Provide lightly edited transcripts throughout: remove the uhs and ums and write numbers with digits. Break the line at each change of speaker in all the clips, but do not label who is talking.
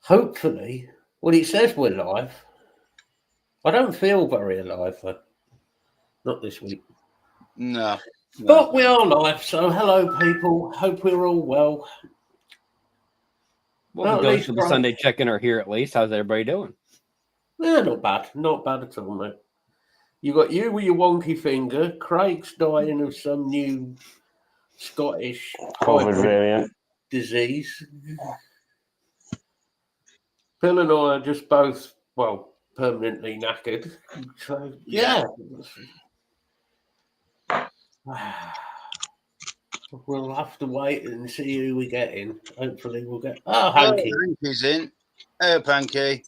Hopefully, well, it says we're live. I don't feel very alive, though. Not this week.
No.
But we are live, so hello, people. Hope we're all well.
Well, the ghosts of the Sunday check-in are here at least. How's everybody doing?
Yeah, not bad. Not bad at all, mate. You got you with your wonky finger. Craig's dying of some new Scottish
COVID variant
disease. Phil and I are just both, well, permanently knackered. So, yeah. We'll have to wait and see who we get in. Hopefully we'll get... Oh, Hanky.
Hanky's in. Hey, Hanky.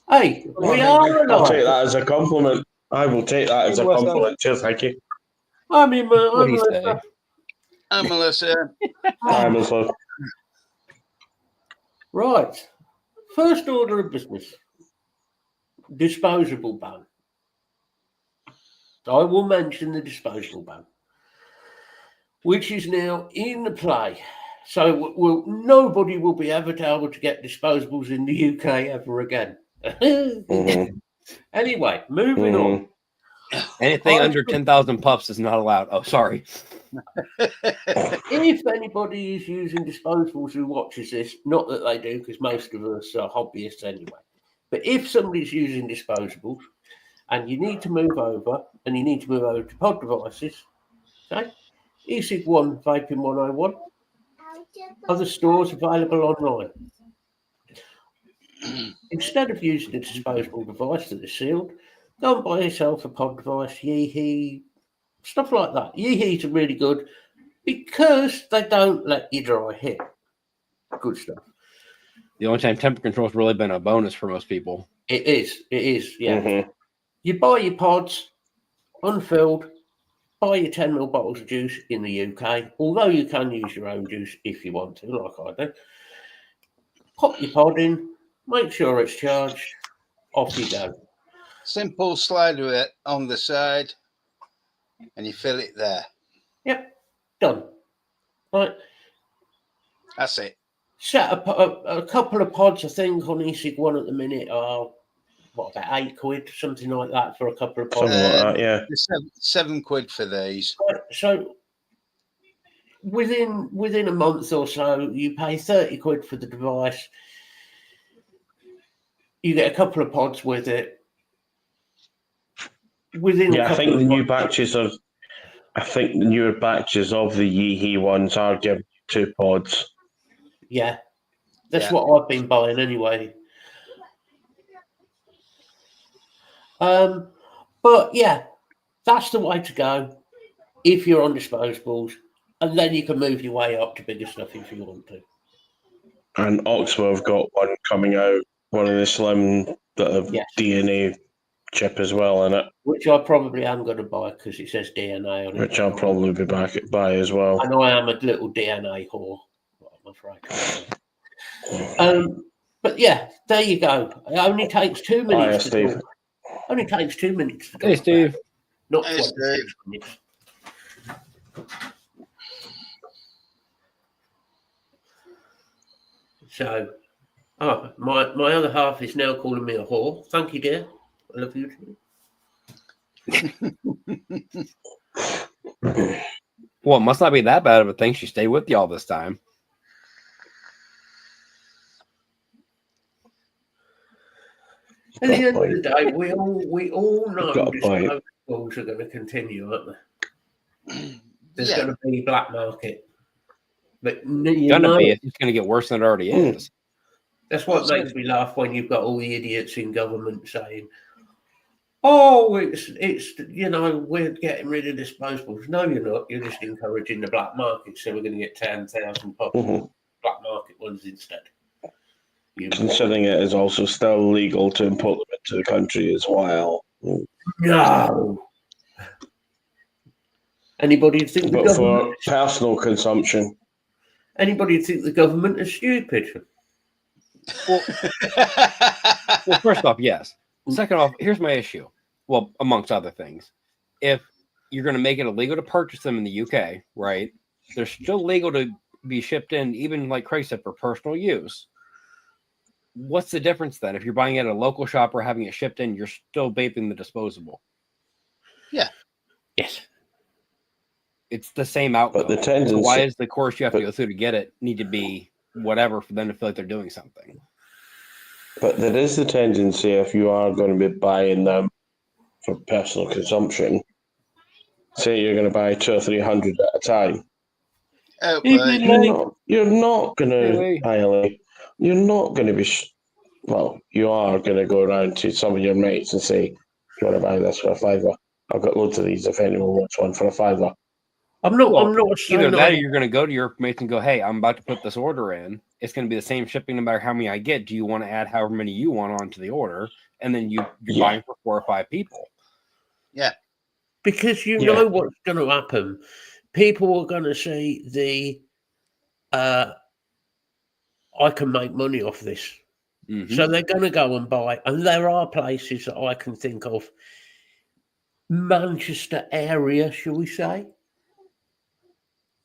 Hey, we are alive.
I'll take that as a compliment. I will take that as a compliment. Cheers, thank you.
I'm Melissa.
I'm Melissa.
Hi, Melissa.
Right. First order of business. Disposable ban. I will mention the disposable ban, which is now in play. So nobody will be ever able to get disposables in the UK ever again.
Mm-hmm.
Anyway, moving on.
Anything under 10,000 puffs is not allowed. Oh, sorry.
If anybody is using disposables who watches this, not that they do, because most of us are hobbyists anyway, but if somebody's using disposables and you need to move over, and you need to move over to pod devices, okay, eSig 1 Vaping 101, other stores available online. Instead of using a disposable device that is sealed, go and buy yourself a pod device, Yeehee, stuff like that. Yeehees are really good because they don't let you dry hit. Good stuff.
The only time temper control has really been a bonus for most people.
It is, yeah.
Mm-hmm.
You buy your pods unfilled, buy your 10ml bottles of juice in the UK, although you can use your own juice if you want to, like I do. Pop your pod in, make sure it's charged, off you go.
Simple slider on the side, and you fill it there.
Yep, done. Right.
That's it.
Set up a couple of pods, I think, on eSig 1 at the minute are, what, about £8, something like that for a couple of pods.
Something like that, yeah.
£7 for these.
So within a month or so, you pay £30 for the device. You get a couple of pods with it.
I think the newer batches of the Yeehee ones are given 2 pods.
Yeah, that's what I've been buying anyway. But yeah, that's the way to go if you're on disposables, and then you can move your way up to bigger stuff if you want to.
And Oxford have got one coming out, one of the slim that have DNA chip as well in it.
Which I probably am going to buy because it says DNA on it.
Which I'll probably be back at buy as well.
And I am a little DNA whore, I'm afraid. But yeah, there you go. It only takes 2 minutes to
Steve.
talk. Only takes 2 minutes to talk.
Hey, Steve.
Not 26 minutes. So, my other half is now calling me a whore. Thank you, dear. I love you too.
Well, it must not be that bad of a thing. She stayed with you all this time.
At the end of the day, we all know disposables are going to continue, aren't they? There's going to be black market. But
it's going to get worse than it already is.
That's what makes me laugh when you've got all the idiots in government saying, "Oh, it's we're getting rid of disposables." No, you're not. You're just encouraging the black market, so we're going to get 10,000 black market ones instead.
Considering it is also still legal to import them into the country as well.
No. Anybody think
but for personal consumption?
Anybody think the government is stupid?
Well, first off, yes. Second off, here's my issue. Well, amongst other things, if you're going to make it illegal to purchase them in the UK, right? They're still legal to be shipped in, even like Craig said, for personal use. What's the difference then? If you're buying it at a local shop or having it shipped in, you're still vaping the disposable.
Yes.
It's the same outcome.
But the tendency,
So why is the course you have to go through to get it need to be whatever for them to feel like they're doing something?
but there is the tendency if you are going to be buying them for personal consumption. Say you're going to buy 200 or 300 at a time. You're not going to You're not going to be. You are going to go around to some of your mates and say, "Do you want to buy this for a £5? I've got loads of these. If anyone wants one for a £5."
I'm not saying
Either that or you're going to go to your mates and go, hey, I'm about to put this order in. It's going to be the same shipping no matter how many I get. Do you want to add however many you want onto the order? And then you're buying for 4 or 5 people.
Yeah.
Because you know what's going to happen. People are going to see the, I can make money off this.
Mm-hmm.
So they're going to go and buy. And there are places that I can think of. Manchester area, shall we say?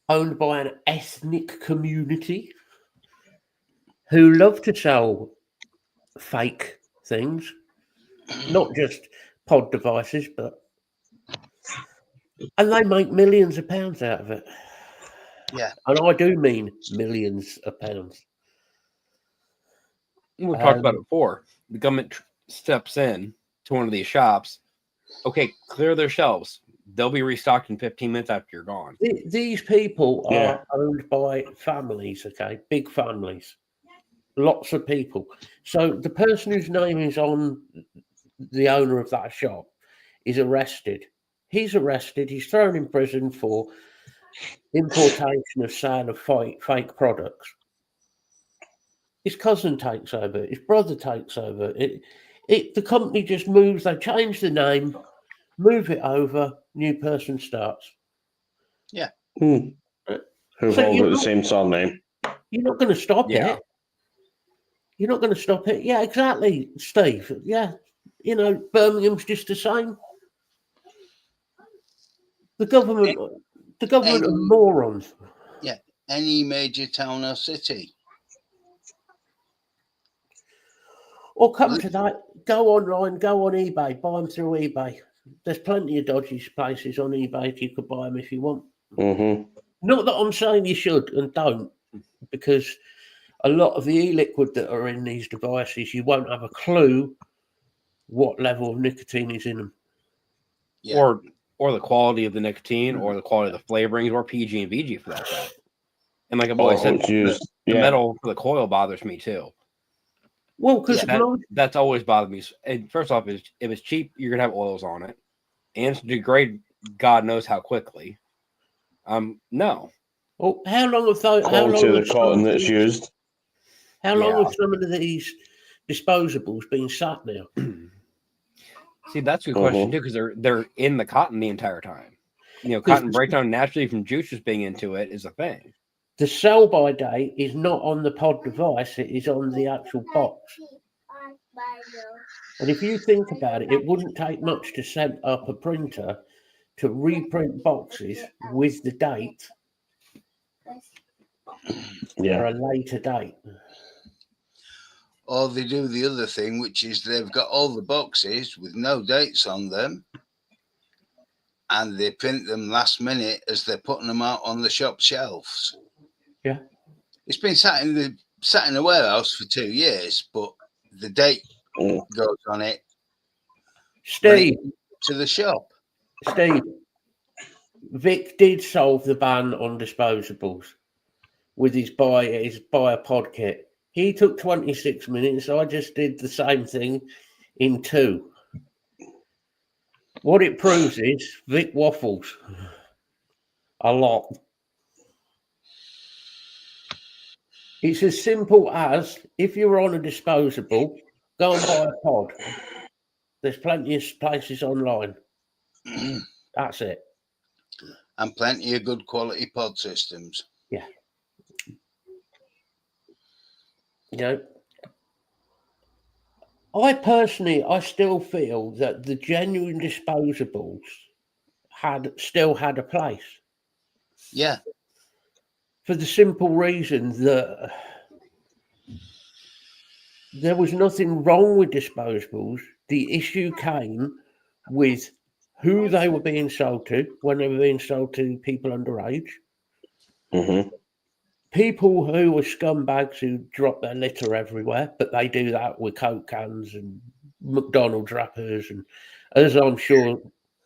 Owned by an ethnic community who love to sell fake things, not just pod devices, and they make millions of pounds out of it.
Yeah.
And I do mean millions of pounds.
We've talked about it before. The government steps in to one of these shops. Okay, clear their shelves. They'll be restocked in 15 minutes after you're gone.
These people are owned by families, okay? Big families. Lots of people. So the person whose name is on the owner of that shop is arrested. He's arrested. He's thrown in prison for importation of sale of fake products. His cousin takes over. His brother takes over. The company just moves. They change the name, move it over. New person starts.
Yeah.
Who've all got the same surname.
You're not going to stop it. You're not going to stop it. Yeah, exactly, Steve. Yeah. Birmingham's just the same. The government are morons.
Yeah. Any major town or city.
Or come to that, go online, go on eBay, buy them through eBay. There's plenty of dodgy places on eBay. You could buy them if you want.
Mm-hmm.
Not that I'm saying you should and don't, because a lot of the e-liquid that are in these devices, you won't have a clue what level of nicotine is in them.
Yeah. Or the quality of the nicotine, or the quality of the flavorings, or PG and VG for that matter. And like I've always said, the metal for the coil bothers me too.
Well, because
that's always bothered me. And first off, if it's cheap, you're gonna have oils on it, and it's degrade. God knows how quickly. No.
Well, how long have those?
Quality of the cotton that's used.
How long have some of these disposables been sat now?
See, that's a good question too, because they're in the cotton the entire time. Cotton breakdown naturally from juices being into it is a thing.
The sell-by date is not on the pod device, it is on the actual box. And if you think about it, it wouldn't take much to set up a printer to reprint boxes with the date for a later date.
Or they do the other thing, which is they've got all the boxes with no dates on them, and they print them last minute as they're putting them out on the shop shelves.
Yeah,
it's been sat in the warehouse for 2 years, but the date goes on it.
Steve,
to the shop.
Steve, Vic did solve the ban on disposables with his buy a pod kit. He took 26 minutes. I just did the same thing in 2. What it proves is Vic waffles a lot. It's as simple as, if you're on a disposable, go and buy a pod. There's plenty of places online. That's it.
And plenty of good quality pod systems.
Yeah. I still feel that the genuine disposables still had a place.
Yeah.
for the simple reason that there was nothing wrong with disposables. The issue came with who they were being sold to when they were being sold to people underage.
Mm-hmm.
People who were scumbags who drop their litter everywhere, but they do that with Coke cans and McDonald's wrappers, and as I'm sure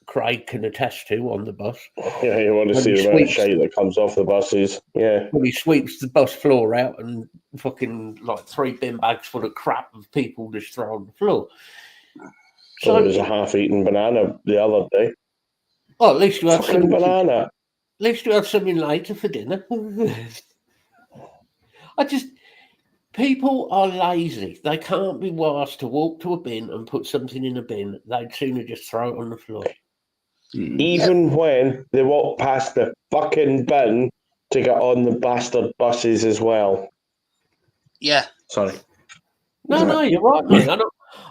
Craig can attest to on the bus.
Yeah, you want to see the amount of shite that comes off the buses. Yeah.
When he sweeps the bus floor out and fucking like 3 bin bags full of crap of people just throw on the floor.
So there was a half-eaten banana the other day.
Oh, at least you had
fucking banana.
At least you had something later for dinner. People are lazy. They can't be asked to walk to a bin and put something in a bin. They'd sooner just throw it on the floor.
Even when they walk past the fucking bin to get on the bastard buses as well.
Yeah.
Sorry.
No, you're right, mate.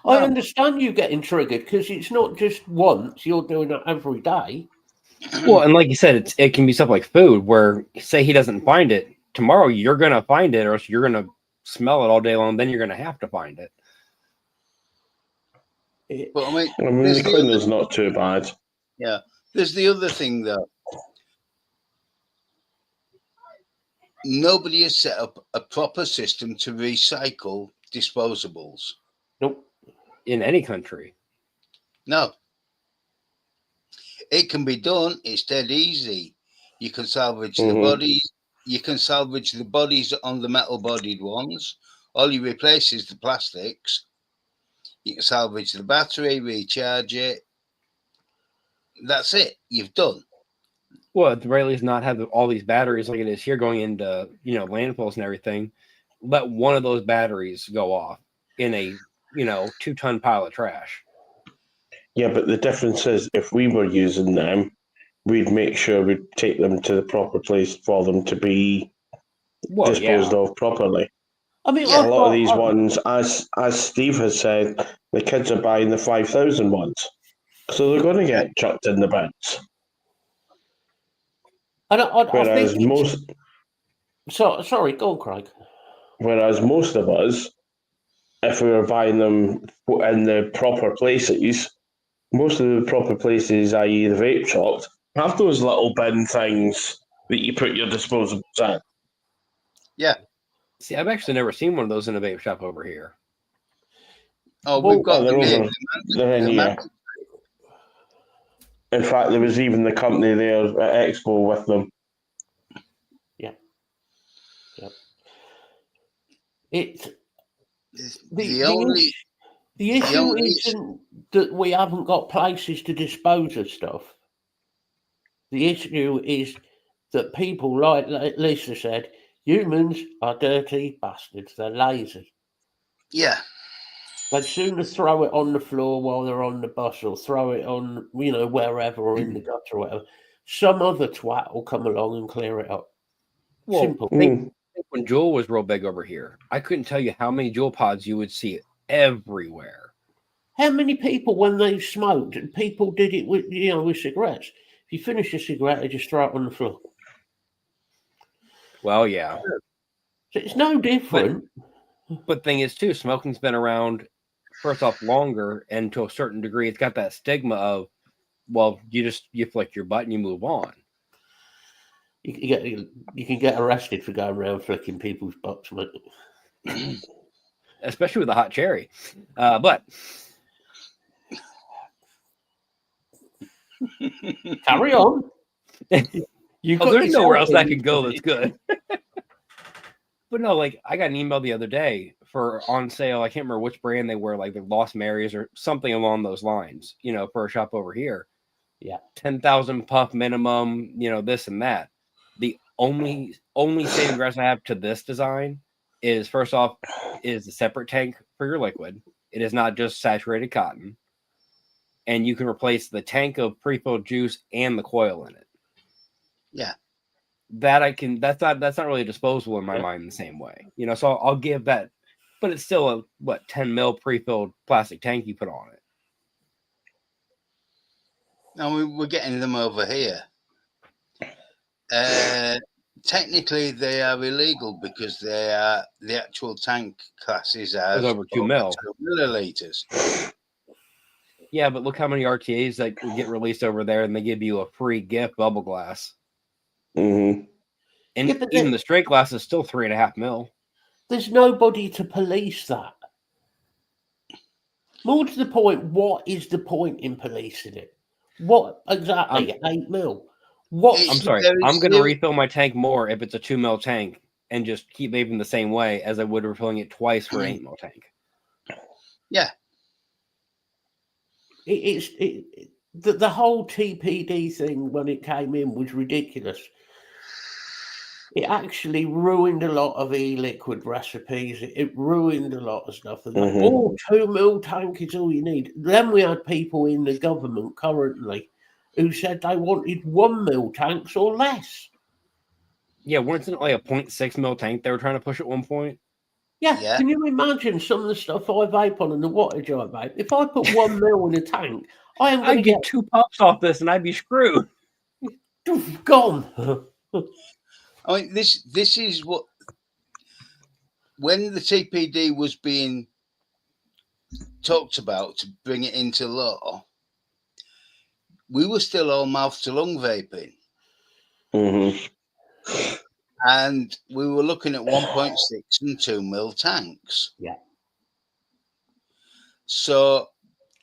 I understand you getting triggered because it's not just once. You're doing it every day.
Well, and like you said, it can be stuff like food where, say he doesn't find it, tomorrow you're going to find it or else you're going to smell it all day long. Then you're going to have to find it.
But I mean
the cleaner's not too bad.
Yeah. There's the other thing, though. Nobody has set up a proper system to recycle disposables.
Nope.
In any country.
No. It can be done. It's dead easy. You can salvage the bodies. You can salvage the bodies on the metal-bodied ones. All you replace is the plastics. You can salvage the battery, recharge it. That's it. You've done.
Well, at the very least, not have all these batteries like it is here going into, landfills and everything. Let one of those batteries go off in a, 2-ton pile of trash.
Yeah, but the difference is if we were using them, we'd make sure we'd take them to the proper place for them to be disposed of properly.
I mean,
a lot of these ones, as Steve has said, the kids are buying the 5,000 ones. So they're going to get chucked in the bins.
Whereas most... Sorry, go on, Craig.
Whereas most of us, if we were buying them in the proper places, most of the proper places, i.e. the vape shops, have those little bin things that you put your disposables in.
Yeah.
See, I've actually never seen one of those in a vape shop over here.
Oh, we've got them in.
They're in here. In fact, there was even the company there at Expo with them.
Yeah. The issue isn't that we haven't got places to dispose of stuff. The issue is that people, like Lisa said, humans are dirty bastards. They're lazy.
Yeah.
They'd sooner throw it on the floor while they're on the bus or throw it on, wherever or in the gutter or whatever. Some other twat will come along and clear it up.
Well,
simple.
Think when Juul was real big over here, I couldn't tell you how many Juul pods you would see everywhere.
How many people, when they smoked, people did it with, with cigarettes? If you finish a cigarette, they just throw it on the floor.
Well, yeah.
So it's no different.
But thing is, too, smoking's been around, first off, longer, and to a certain degree, it's got that stigma of, well, you flick your butt and you move on.
You can get arrested for going around flicking people's butts, mate.
Especially with a hot cherry. But
carry on.
There's nowhere else I can go that's good. But no, I got an email the other day for on sale. I can't remember which brand they were, like the Lost Marys or something along those lines, for a shop over here.
Yeah.
10,000 puff minimum, this and that. The only saving grace I have to this design is, first off, is a separate tank for your liquid. It is not just saturated cotton. And you can replace the tank of pre-filled juice and the coil in it.
Yeah.
That's not really disposable in my mind in the same way. So I'll give that, but it's still a 10 mil pre-filled plastic tank you put on it.
Now we're getting them over here. Technically, they are illegal because they are the actual tank classes as
over 2 mil.
2 milliliters.
Yeah, but look how many RTAs that get released over there, and they give you a free gift bubble glass.
Mm-hmm.
And
Yeah, but
even the straight glass is still 3.5 mil.
There's nobody to police that. More to the point, what is the point in policing it? What exactly? 8 mil. What?
It's
I'm sorry.
very
I'm going to
serious.
refill my tank more if it's a 2 mil tank and just keep vaping the same way as I would refilling it twice for an 8 mil tank.
Yeah.
The whole TPD thing when it came in was ridiculous. It actually ruined a lot of e-liquid recipes. It ruined a lot of stuff. And
Mhm.
oh, 2 mil tank is all you need. Then we had people in the government currently who said they wanted 1 mil tanks or less.
Yeah, wasn't it like a 0.6 mil tank they were trying to push at one point?
Yeah,
Yeah.
can you imagine some of the stuff I vape on and the wattage I vape? If I put 1 mil in a tank, I am going to
I'd get 2 puffs off this and I'd be screwed.
gone.
I mean, this is what, when the TPD was being talked about to bring it into law, we were still all mouth to lung vaping,
Mm-hmm.
and we were looking at 1.6 and 2 mil tanks.
Yeah.
So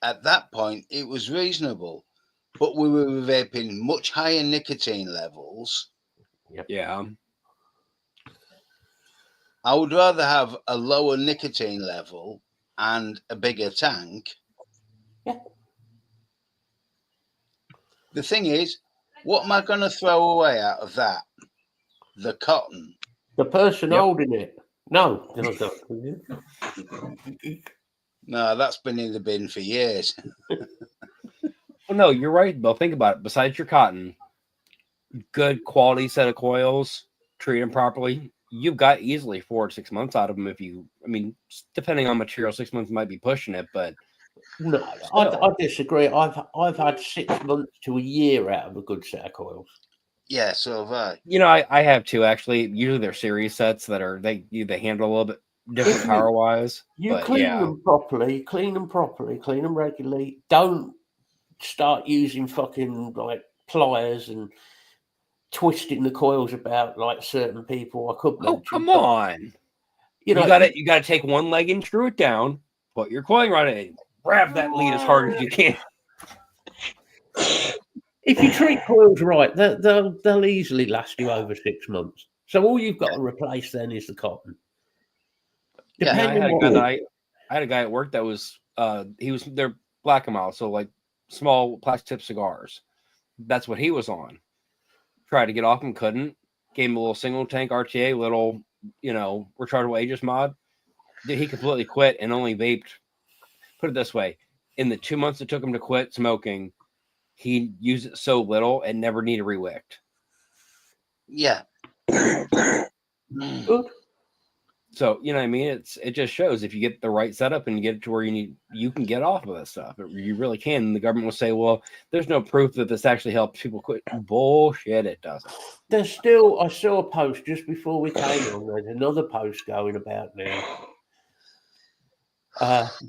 at that point, it was reasonable, but we were vaping much higher nicotine levels.
Yeah.
I would rather have a lower nicotine level and a bigger tank.
Yeah.
The thing is, what am I going to throw away out of that? The cotton.
The person
Yep.
holding it. No.
No, that's been in the bin for years.
Well, no, you're right, Bill. Think about it. Besides your cotton, good quality set of coils, treat them properly. You've got easily 4 to 6 months out of them. Depending on material, 6 months might be pushing it, but
No, I disagree. I've had 6 months to a year out of a good set of coils.
Yeah, so have I.
I have two actually. Usually they're series sets that are they handle a little bit different
If you-
power wise.
You
But
clean
yeah,
them properly, clean them regularly. Don't start using fucking like pliers and twisting the coils about like certain people. I could
oh
mention.
come
but,
on,
You know,
you gotta take one leg and screw it down. Put your coiling rod in, and grab that lead as hard as you can.
if you treat coils right, they'll easily last you over 6 months. So all you've got to replace then is the cotton.
Yeah,
I
Depending
had a
on
guy
what,
that I had a guy at work that was they're black and mild, so like small plastic tip cigars. That's what he was on. Tried to get off and couldn't. Gave him a little single tank RTA, little rechargeable Aegis mod. He completely quit and only vaped. Put it this way: in the 2 months it took him to quit smoking, he used it so little and never needed rewicked.
Yeah.
good.
So you know what I mean? It just shows if you get the right setup and you get it to where you can get off of that stuff. You really can. And the government will say, well, there's no proof that this actually helps people quit. Bullshit, it doesn't.
There's still, I saw a post just before we came on. There's another post going about now.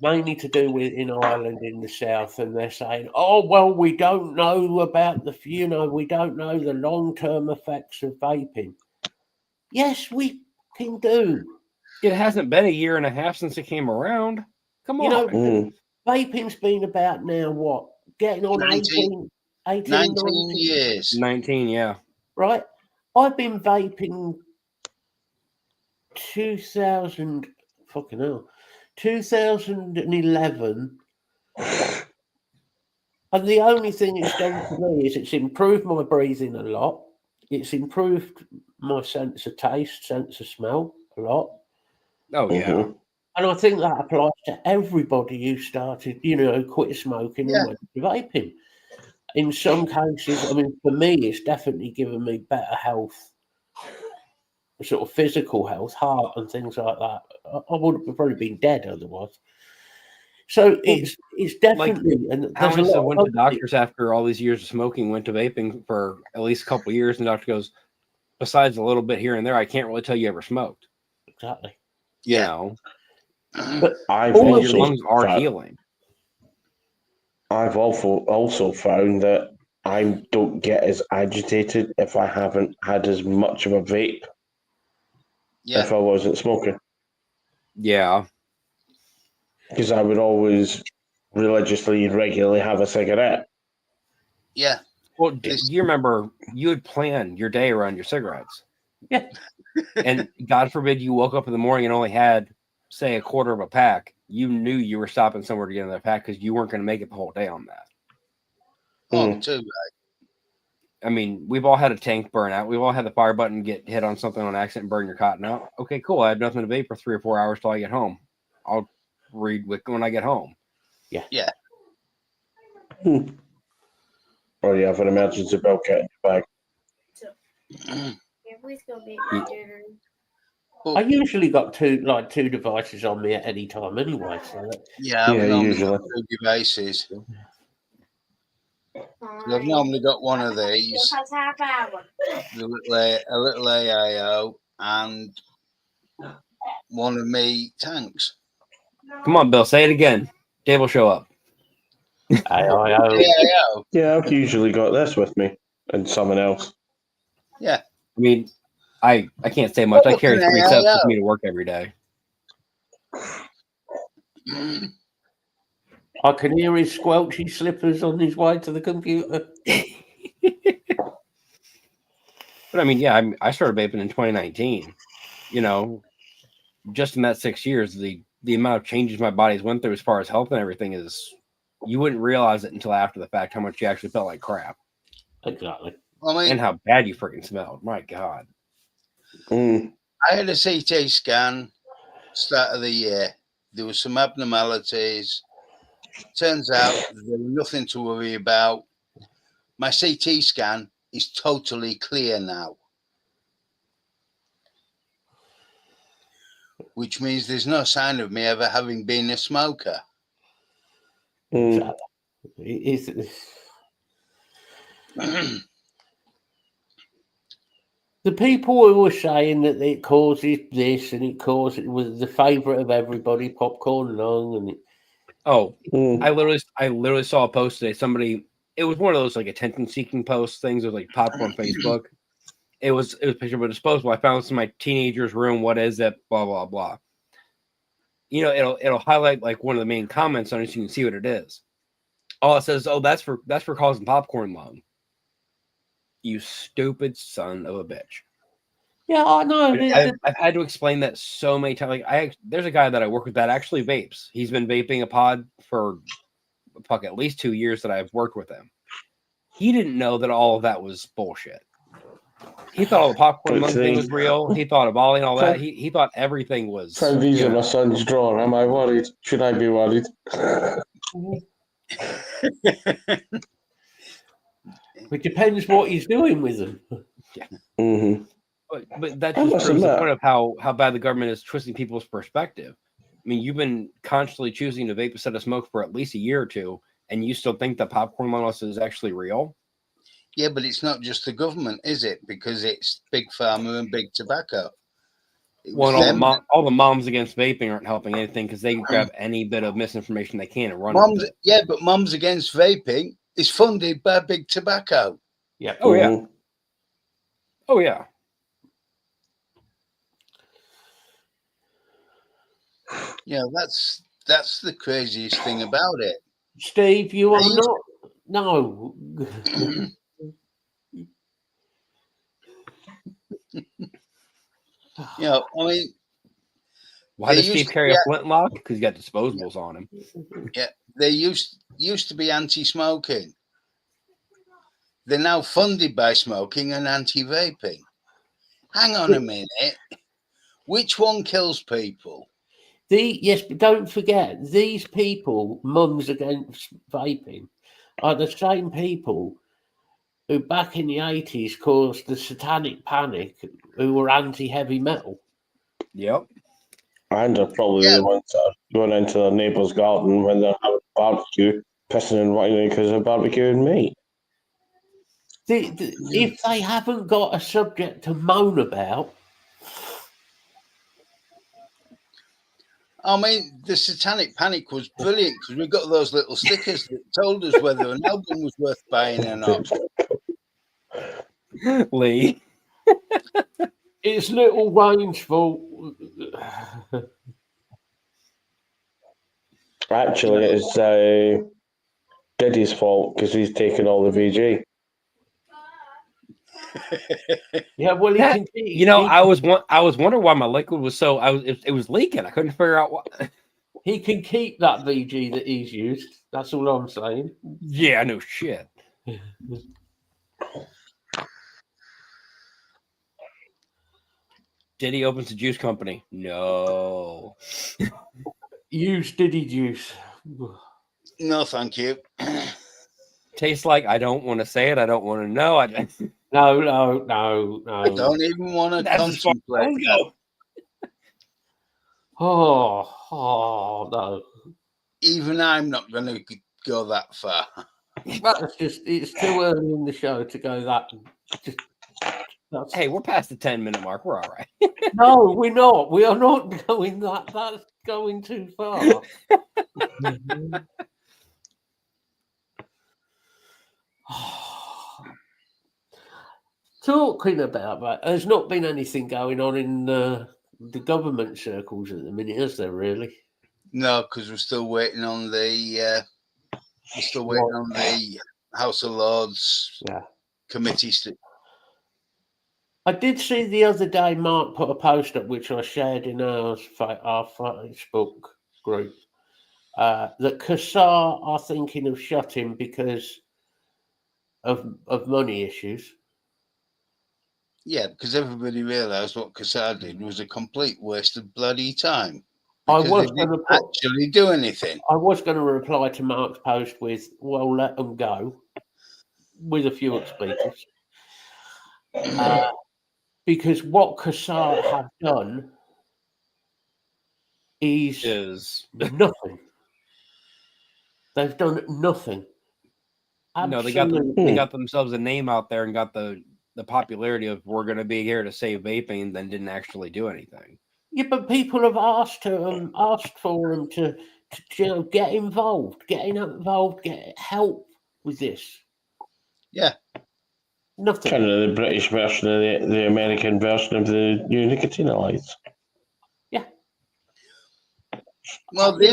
Mainly to do with in Ireland in the south, and they're saying, "Oh well, we don't know about we don't know the long-term effects of vaping." Yes, we can do.
It hasn't been a year and a half since it came around. Come
You know,
on.
vaping's been about now what? Getting on 18
19 years.
19, yeah.
Right? I've been vaping 2011. And the only thing it's done for me is it's improved my breathing a lot. It's improved my sense of taste, sense of smell a lot.
Oh, yeah.
Mhm.
And I think that applies to everybody who started, quit smoking and went to vaping. In some cases, I mean, for me, it's definitely given me better health, sort of physical health, heart and things like that. I would have probably been dead otherwise. So it's definitely, and
How
there's
many
a
still
lot
went
of
to doctors after all these years of smoking, went to vaping for at least a couple of years, and the doctor goes, besides a little bit here and there, I can't really tell you ever smoked.
Exactly.
You
Yeah.
know,
But
I've
because your
also
lungs are
found,
healing.
I've also found that I don't get as agitated if I haven't had as much of a vape
Yeah.
if I wasn't smoking,
Yeah.
because I would always religiously, regularly have a cigarette.
Yeah.
Well, do you remember you would plan your day around your cigarettes?
Yeah.
And God forbid you woke up in the morning and only had, say, a quarter of a pack. You knew you were stopping somewhere to get another pack because you weren't going to make it the whole day on that.
Oh, too right.
I mean, we've all had a tank burn out. We've all had the fire button get hit on something on accident and burn your cotton out. Okay, cool. I have nothing to vape for 3 or 4 hours till I get home. I'll read when I get home.
Yeah.
Or you have an emergency bill kit in your bag.
I usually got two devices on me at any time anyway. So
Yeah, I've
Yeah,
normally
usually.
got 2 devices. I've normally got one of these, a little AIO, and one of me tanks.
Come on, Bill. Say it again. Dave will show up.
AIO.
Yeah, I've usually got this with me and someone else.
Yeah.
I mean, I can't say much. I
What
carry
an
3 sets with
AIO?
me to work every day.
I can hear his squelchy slippers on his way to the computer.
But I mean, yeah, I started vaping in 2019. You know, just in that 6 years, the amount of changes my body's went through as far as health and everything is, you wouldn't realize it until after the fact how much you actually felt like crap.
Exactly.
I mean,
And how bad you freaking smelled. My God.
Mm.
I had a CT scan start of the year. There were some abnormalities. Turns out there was nothing to worry about. My CT scan is totally clear now, which means there's no sign of me ever having been a smoker.
Mm.
The people who were saying that it causes this and it was the favourite of everybody, popcorn lung, and
Mm.
I literally saw a post today. Somebody, it was one of those like attention-seeking posts things. It was like popcorn Facebook. It was a picture of a disposable. I found this in my teenager's room. What is it? Blah blah blah. You know, it'll highlight like one of the main comments on it, so you can see what it is. Oh, it says, "Oh, that's for causing popcorn lung." You stupid son of a bitch.
yeah, I know.
I've had to explain that so many times. Like, there's a guy that I work with that actually vapes. He's been vaping a pod for at least 2 years that I've worked with him. He didn't know that all of that was bullshit. He thought all the popcorn lung thing was real. He thought of Ollie and all that. He thought everything was.
Found these in my son's drawer. Am I worried? Should I be worried?
It depends what he's doing with them.
Yeah.
Mm-hmm.
But that just proves the point of how bad the government is twisting people's perspective. I mean, you've been constantly choosing to vape instead of smoke for at least a year or two, and you still think that popcorn lung loss is actually real?
Yeah, but it's not just the government, is it? Because it's big pharma and big tobacco.
Well, all the moms against vaping aren't helping anything because they grab any bit of misinformation they can and run with it.
Yeah, but Moms Against Vaping is funded by big tobacco.
Yeah.
Oh yeah. Oh yeah.
Yeah, that's the craziest thing about it.
Steve, you are not. No.
You know, I mean,
why does Steve carry a flintlock? Because he's got disposables on him.
Yeah, they used to be anti-smoking. They're now funded by smoking and anti-vaping. Hang on a minute. Which one kills people?
Yes, but don't forget, these people, Mums Against Vaping, are the same people who back in the 80s caused the satanic panic, who were anti-heavy metal.
Yep.
And are probably the ones that are going into their neighbour's garden when they're having barbecue, pissing and whining because they're barbecuing meat.
If they haven't got a subject to moan about,
I mean, the Satanic Panic was brilliant because we got those little stickers that told us whether an album was worth buying or not.
Lee.
it's Little Wayne's fault.
Actually, it's Diddy's fault because he's taken all the VG.
Yeah, well, he can.
I was wondering why my liquid was so. It was leaking. I couldn't figure out why.
He can keep that VG that he's used. That's all I'm saying.
Yeah, no shit. Diddy opens a juice company. No.
Use Diddy juice.
No, thank you.
Tastes like I don't want to say it. I don't want to know.
No.
I don't even want to contemplate.
Oh, no.
Even I'm not going to go that far.
It's too early in the show to go that.
Hey, we're past the 10-minute mark. We're all right.
No, we're not. We are not going that. That's going too far. Talking about that, there's not been anything going on in the government circles at the minute, is there? Really?
No, because we're still waiting on the House of Lords committees.
I did see the other day Mark put a post up which I shared in our Facebook group that Qassar are thinking of shutting because of money issues.
Yeah, because everybody realised what Qassar did was a complete waste of bloody time.
I was going to
actually do anything.
I was going to reply to Mark's post with, "Well, let them go," with a few expletives, because what Qassar have done is nothing. They've done nothing.
Absolutely. No, they got themselves a name out there and got the popularity of we're going to be here to save vaping, and then didn't actually do anything.
Yeah, but people have asked for them to get involved, get help with this.
Yeah,
nothing.
Kind of the British version of the American version of the new nicotine lights.
Yeah.
Well, the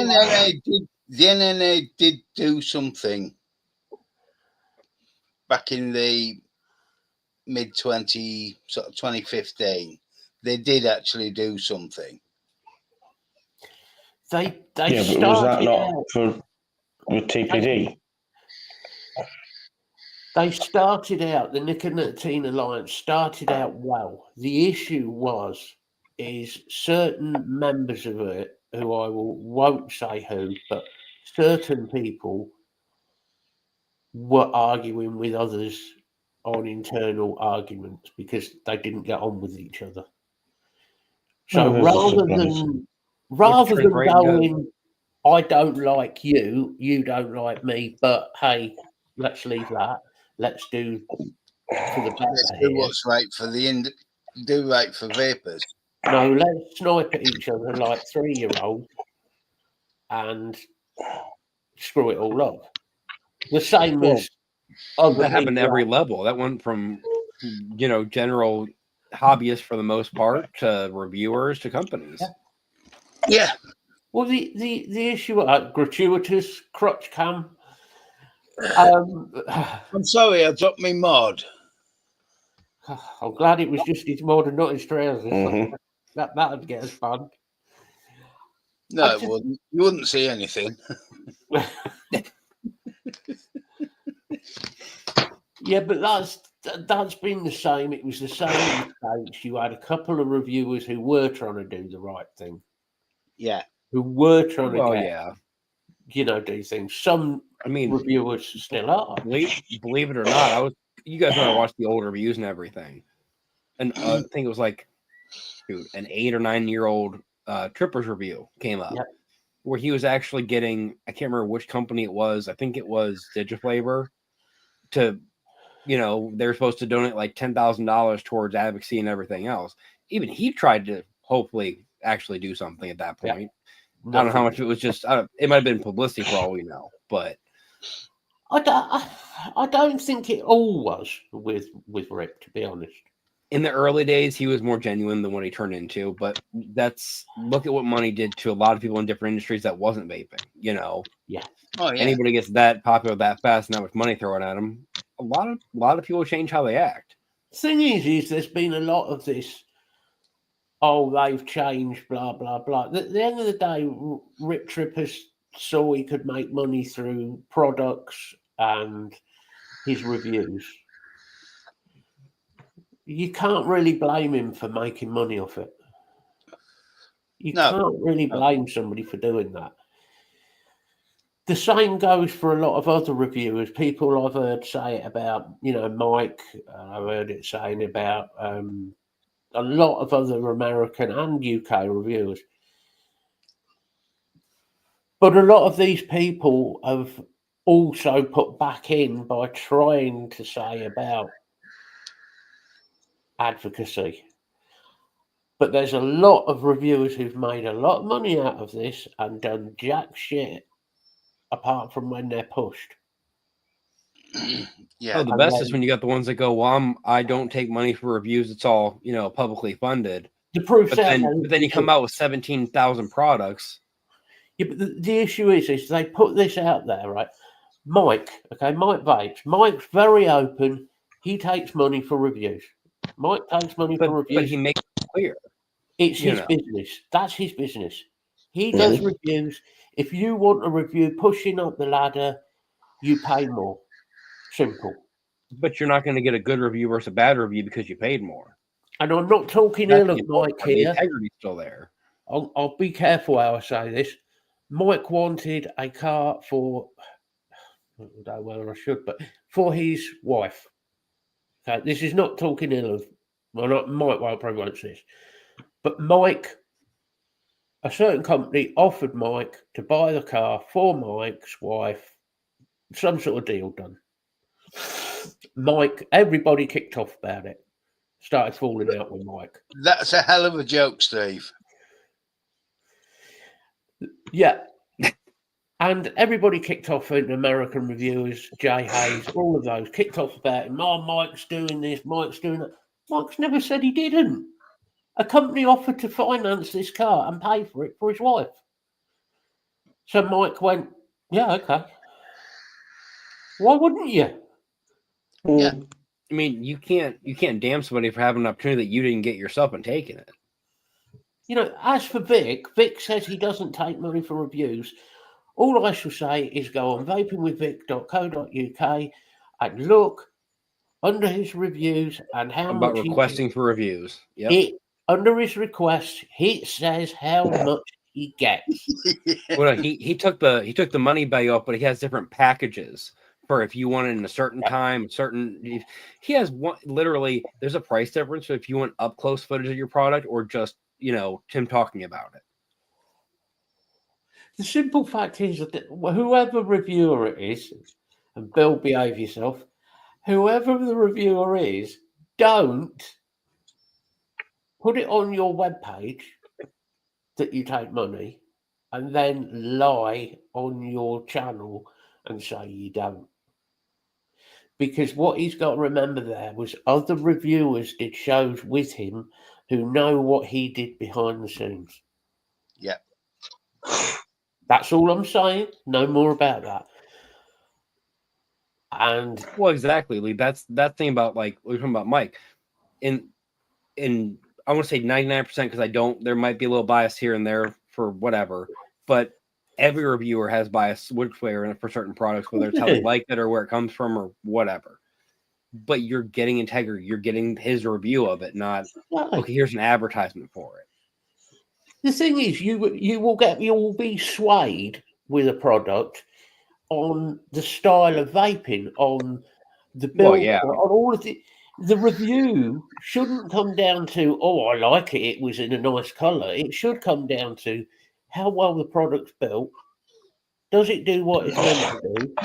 NNA did do something back in the mid 2015. They did actually do something.
They
but was that not with TPD?
They started out, the Nicotine Alliance started out well. The issue is certain members of it, who I won't say who, but certain people were arguing with others on internal arguments because they didn't get on with each other. So rather than going, I don't like you, you don't like me, but hey, let's leave that. Let's do for the better.
Let's do what's right for do right for vapors.
No, let's snipe at each other like 3-year-olds and screw it all up. The same as
that happened at every level. That went from general hobbyists for the most part to reviewers to companies.
Yeah.
Well, the issue gratuitous crotch cam.
I'm sorry, I dropped my mod.
I'm glad it was just his mod and not his trousers.
Mm-hmm.
That'd get us fun.
No, it wouldn't. You wouldn't see anything.
Yeah, but that's been the same. It was the same in the States. You had a couple of reviewers who were trying to do the right thing.
Yeah.
Who were trying to do things. Some reviewers still are.
Believe it or not, you guys know I watched the old reviews and everything. And I think it was like an 8 or 9 year old Trippers review came up where he was actually getting, I can't remember which company it was. I think it was Digiflavor to you know, they're supposed to donate like $10,000 towards advocacy and everything else. Even he tried to hopefully actually do something at that point. I don't know how much it was just, it might have been publicity for all we know, but
I don't think it all was with Rip, to be honest.
in the early days, he was more genuine than what he turned into. But look at what money did to a lot of people in different industries that wasn't vaping. You know,
Yeah.
Oh yeah.
Anybody gets that popular that fast and that much money thrown at them, a lot of people change how they act.
Thing is there's been a lot of this. Oh, they've changed, blah blah blah. At the end of the day, Rip Trippers saw he could make money through products and his reviews. You can't really blame him for making money off it. You can't really blame somebody for doing that. The same goes for a lot of other reviewers. People I've heard say it about, Mike. I've heard it saying about a lot of other American and UK reviewers. But a lot of these people have also put back in by trying to say about advocacy. But there's a lot of reviewers who've made a lot of money out of this and done jack shit apart from when they're pushed.
Yeah.
Oh, the best is when you got the ones that go, well, I don't take money for reviews. It's all, publicly funded.
The proof's out.
But then you come out with 17,000 products.
Yeah, but the issue is they put this out there, right? Mike Vapes. Mike's very open. He takes money for reviews. Mike takes money for reviews.
But he makes it clear.
It's his business. That's his business. He does reviews. If you want a review pushing up the ladder, you pay more. Simple.
But you're not going to get a good review versus a bad review because you paid more.
And I'm not talking ill of Mike here.
The integrity's still there.
I'll be careful how I say this. Mike wanted a car for, I don't know whether I should, but for his wife. Okay, this is not talking ill of, Mike probably won't see this. But Mike, a certain company offered Mike to buy the car for Mike's wife, some sort of deal done. Mike, everybody kicked off about it. Started falling out with Mike.
That's a hell of a joke, Steve.
Yeah. And everybody kicked off in American reviewers, Jay Hayes, all of those kicked off about him. Oh, Mike's doing this, Mike's doing that. Mike's never said he didn't. A company offered to finance this car and pay for it for his wife. So Mike went, yeah, okay. Why wouldn't you?
Yeah.
I mean, you can't damn somebody for having an opportunity that you didn't get yourself and taking it.
As for Vic says he doesn't take money for reviews. All I shall say is go on vapingwithvic.co.uk and look under his reviews and how
about
much
requesting for reviews. Yeah.
Under his request, it says how much he gets.
Well, he took the money bag off, but he has different packages for if you want it in a certain time, he has one literally there's a price difference if you want up close footage of your product or just, Tim talking about it.
The simple fact is that whoever reviewer it is, and Bill, behave yourself, whoever the reviewer is, don't put it on your webpage that you take money and then lie on your channel and say you don't. Because what he's got to remember there was other reviewers did shows with him who know what he did behind the scenes.
Yeah.
That's all I'm saying. No more about that. And
well, exactly, Lee. That's that thing about we're talking about Mike. In I want to say 99% because there might be a little bias here and there for whatever, but every reviewer has bias which way or for certain products, whether it's how they like it or where it comes from or whatever. But you're getting integrity. You're getting his review of it, not okay. Here's an advertisement for it.
The thing is, you will be swayed with a product on the style of vaping, on the build, on all of the review shouldn't come down to, oh, I like it, it was in a nice colour. It should come down to how well the product's built. Does it do what it's meant to do?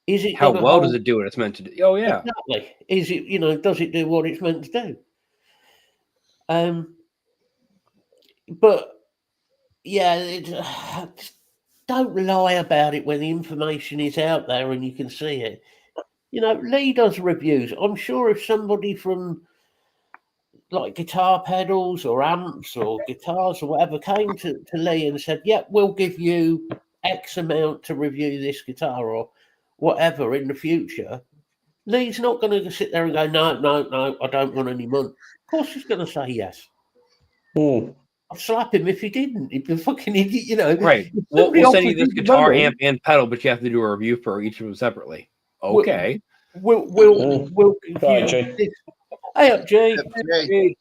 Is it
How
gonna
well does
hold-
it do what it's meant to do? Oh yeah.
Exactly. Is it, does it do what it's meant to do? But yeah, just don't lie about it when the information is out there and you can see it. Lee does reviews. I'm sure if somebody from like guitar pedals or amps or guitars or whatever came to Lee and said, "Yeah, we'll give you X amount to review this guitar or whatever in the future," Lee's not going to sit there and go, "No, no, no, I don't want any money." Of course, he's going to say yes.
Mm.
I'd slap him if he didn't. He'd be a fucking idiot,
Right.
If
We'll
somebody
send you
offers
this
the
guitar,
money,
amp, and pedal, but you have to do a review for each of them separately. Okay.
We'll give
Right,
you
Jay.
this. Hey up, Jay.
Jay.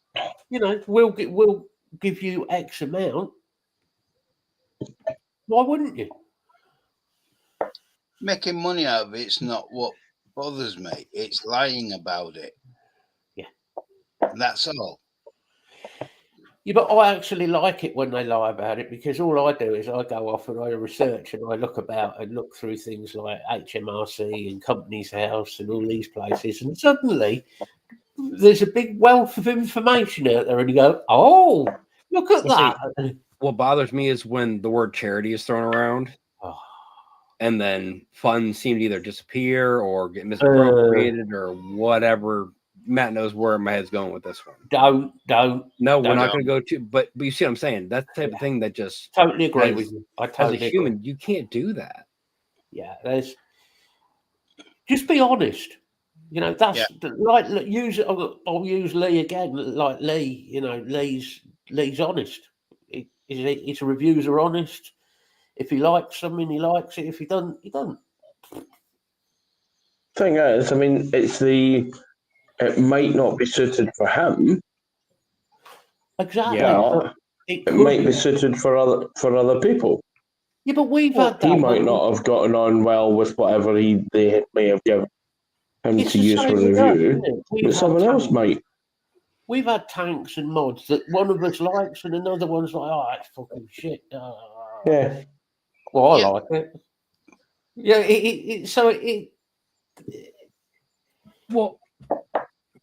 We'll give you X amount. Why wouldn't you?
Making money out of it's not what bothers me. It's lying about it.
Yeah.
That's all.
Yeah, but I actually like it when they lie about it because all I do is I go off and I research and I look through things like HMRC and Company's House and all these places, and suddenly there's a big wealth of information out there, and you go, "Oh, look at
Well,
that!"
What bothers me is when the word charity is thrown around,
Oh.
and then funds seem to either disappear or get misappropriated or whatever. Matt knows where my head's going with this one.
Don't.
No, we're
Don't.
not going to go to. But you see what I'm saying? That's the type of thing that just
Totally agree
as-
with you. I
as
totally
a human,
agree.
you can't do that.
Yeah, just be honest. That's like I'll use Lee again. Like Lee, Lee's honest. His reviews are honest. If he likes something, he likes it. If he doesn't, he doesn't.
Thing is, I mean, it might not be suited for him,
Exactly.
Yeah.
but
It
it
could
might be
be.
suited for other people.
Yeah, but we've had that.
He might not have gotten on well with whatever they may have given him
It's
to
the
use for
same with us,
review,
isn't it?
but someone else might.
We've had tanks and mods that one of us likes and another one's like, "Oh, that's fucking shit."
Yeah.
Well, I
Yeah.
like it. Yeah,
Well,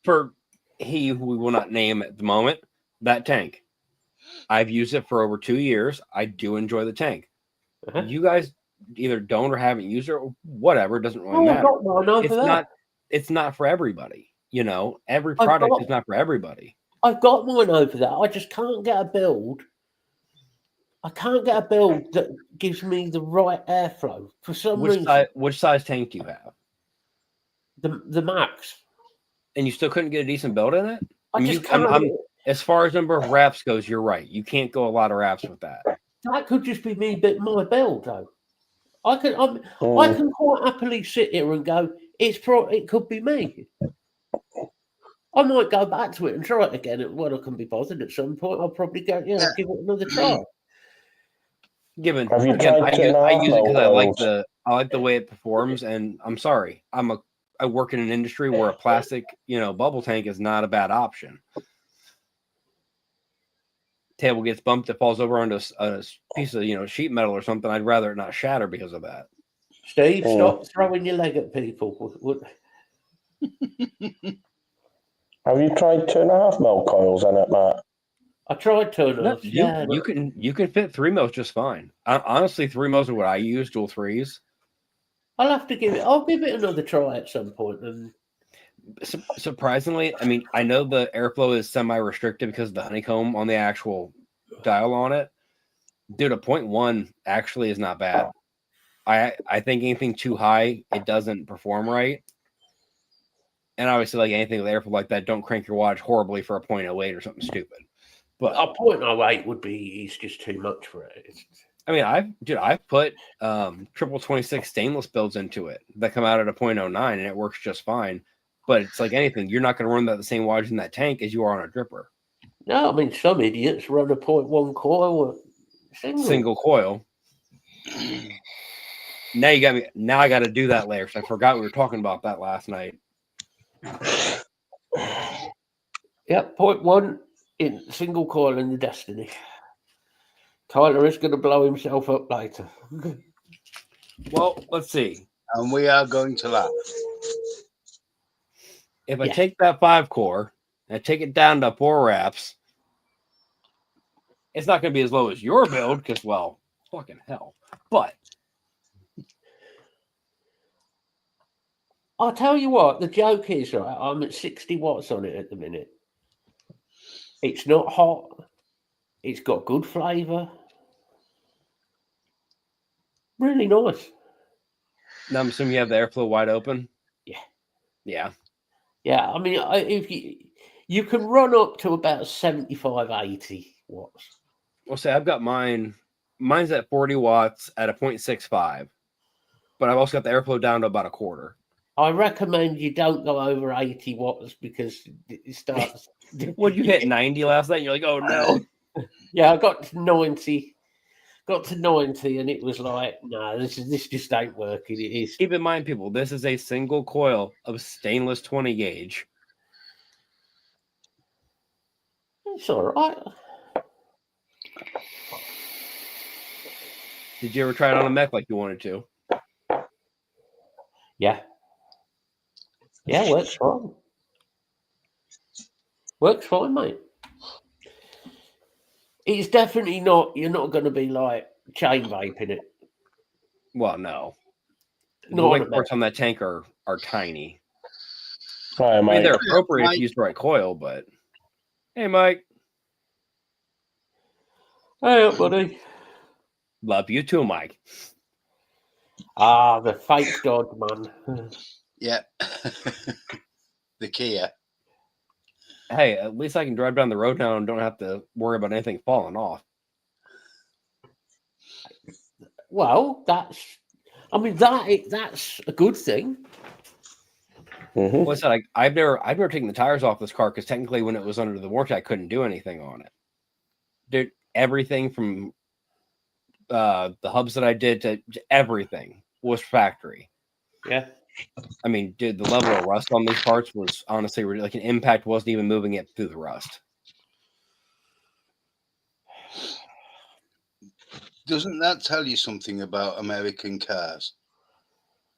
for he who we will not name at the moment, that tank. I've used it for over 2 years. I do enjoy the tank.
Uh-huh.
You guys either don't or haven't used it or whatever. It doesn't really
I've
matter.
got mine over
It's
there.
it's not for everybody. Every
I've
product
got-
is not for everybody.
I've got mine over there. I just can't get a build. I can't get a build that gives me the right airflow for some reason.
Which size tank do you have?
The max.
And you still couldn't get a decent build in it?
I
mean,
just can't.
As far as number of wraps goes, you're right. You can't go a lot of wraps with that.
That could just be my build though. I can quite happily sit here and go, it could be me. I might go back to it and try it again. When I can be bothered at some point, I'll probably go, give it another try.
Have you
Again,
tried
I
to
use it because
coils?
I like the way it performs. And I'm sorry, I work in an industry where a plastic, bubble tank is not a bad option. Table gets bumped, it falls over onto a piece of sheet metal or something. I'd rather it not shatter because of that.
Steve, stop throwing your leg at people.
Have you tried 2.5 mil coils in it, Matt?
I tried 2.5.
No, you can fit 3 mils just fine. Honestly, 3 mils are what I use, dual 3s.
I'll give it another try at some point. And
surprisingly, I mean, I know the airflow is semi-restricted because of the honeycomb on the actual dial on it. Dude, a 0.1 actually is not bad. I think anything too high, it doesn't perform right. And obviously, like anything with airflow like that, don't crank your watch horribly for a 0.08 or something stupid. But
a 0.08 would be just too much for it.
I mean, I've put triple 26 stainless builds into it that come out at a 0.09 and it works just fine. But it's like anything, you're not going to run the same wattage in that tank as you are on a dripper.
No, I mean some idiots run a 0.1 coil
single coil. Now you got me. Now I got to do that later because I forgot we were talking about that last night.
Yep, 0.1 in single coil in the Destiny. Tyler is going to blow himself up later.
Well, let's see.
and we are going to laugh.
If I
Yeah.
take that 5-core and I take it down to 4 wraps, it's not going to be as low as your build because, well, fucking hell. But
I'll tell you what, the joke is, right, I'm at 60 watts on it at the minute. It's not hot. It's got good flavour. Really nice.
now I'm assuming you have the airflow wide open.
Yeah.
Yeah.
Yeah, I mean, if you can run up to about 75, 80 watts.
Well, say I've got mine. Mine's at 40 watts at a 0.65, but I've also got the airflow down to about a quarter.
I recommend you don't go over 80 watts because it starts.
What you hit 90 last night? And you're like, oh no.
Yeah, I got to 90. Got to 90, and it was like, no, this just ain't working. It is.
Keep in mind, people, this is a single coil of stainless 20 gauge.
It's all right.
Did you ever try it on a mech like you wanted to?
Yeah. Yeah, works fine. Works fine, mate. It's definitely not. You're not going to be like chain vaping it.
Well, no. The
Not on
wake
a mech.
ports on that tank are tiny.
Hi,
I mean,
Mike.
they're appropriate if
Mike.
you use the right coil, but hey, Mike,
Hey up, buddy.
love you too, Mike.
Ah, the fake dog, man.
Yeah. The Kia.
Hey, at least I can drive down the road now and don't have to worry about anything falling off.
Well, that's a good thing.
Mhm.
What's that? I've never taken the tires off this car because technically, when it was under the warranty, I couldn't do anything on it. Dude, everything from the hubs that I did to everything was factory.
Yeah.
I mean, dude, the level of rust on these parts was honestly like an impact wasn't even moving it through the rust.
Doesn't that tell you something about American cars?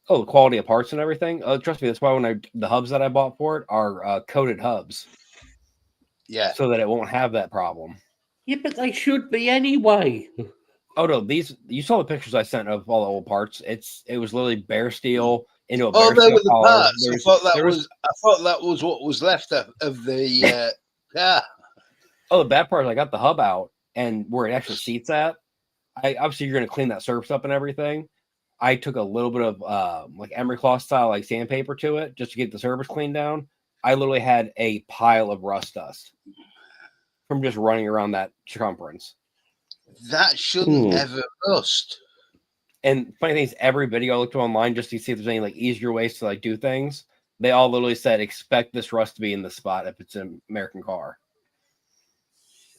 Oh, the quality of parts and everything. Oh, trust me, that's why the hubs that I bought for it are coated hubs,
Yeah.
so that it won't have that problem.
Yeah, but they should be anyway.
Oh no, you saw the pictures I sent of all the old parts. It was literally bare steel into a
Oh,
bare
they were
steel
the
collar.
parts. I thought
There
that was what was left of the car.
Oh, the bad part is I got the hub out and where it actually seats at. Obviously you're going to clean that surface up and everything. I took a little bit of like emery cloth style like sandpaper to it just to get the surface cleaned down. I literally had a pile of rust dust from just running around that circumference.
That shouldn't ever rust.
And funny thing is, every video I looked online just to see if there's any like easier ways to like do things, they all literally said expect this rust to be in the spot if it's an American car.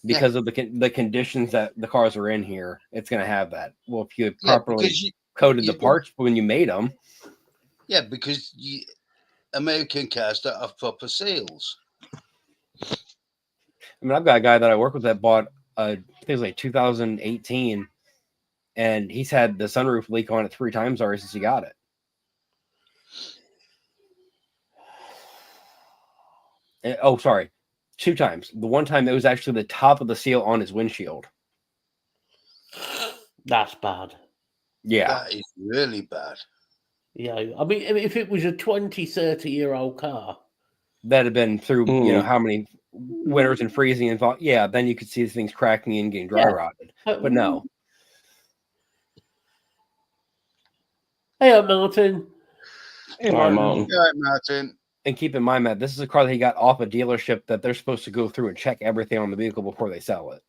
Because of the conditions that the cars are in here, it's going to have that. Well, if you properly coated the parts when you made them.
Yeah, because American cars don't have proper seals.
I mean, I've got a guy that I work with that bought, I think it was like 2018, and he's had the sunroof leak on it 3 times already since he got it. And, oh, sorry. 2 times. The one time it was actually the top of the seal on his windshield.
That's bad.
Yeah.
That is really bad.
Yeah, I mean, if it was a 20, 30-year-old car,
That had been through, how many winters and freezing and thought, yeah, then you could see things cracking and getting dry rotted. But no.
Hey, Martin.
Hey,
Hi,
Martin.
Martin.
All right, Martin.
And keep in mind, Matt, this is a car that he got off a dealership that they're supposed to go through and check everything on the vehicle before they sell it.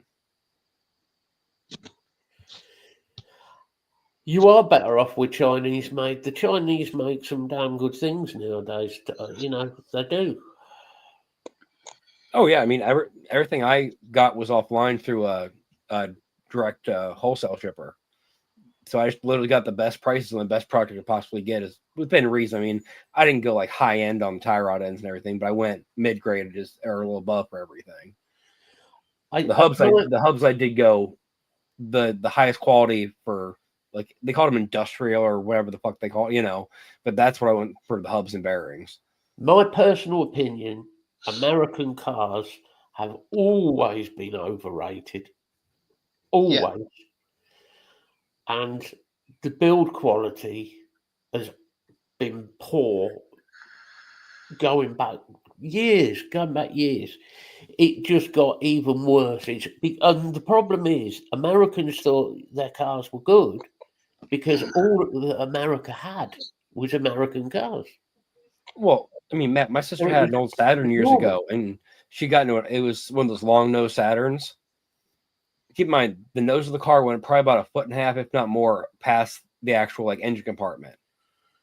You are better off with Chinese made. The Chinese make some damn good things nowadays. They do.
Oh, yeah. I mean, everything I got was offline through a direct wholesale shipper. So I just literally got the best prices and the best product I could possibly get is within reason. I mean, I didn't go like high end on the tie rod ends and everything, but I went mid grade or a little above for everything. The hubs I did go the highest quality for like they called them industrial or whatever the fuck they call it, but that's what I went for, the hubs and bearings.
My personal opinion, American cars have always been overrated. Always.
Yeah.
And the build quality has been poor going back years. It just got even worse. And the problem is, Americans thought their cars were good because all that America had was American cars.
Well, I mean, Matt, my sister
Well,
had an old Saturn years
normal.
ago, and she got into it. It was one of those long nose Saturns. Keep in mind, the nose of the car went probably about 1.5 feet, if not more, past the actual like engine compartment.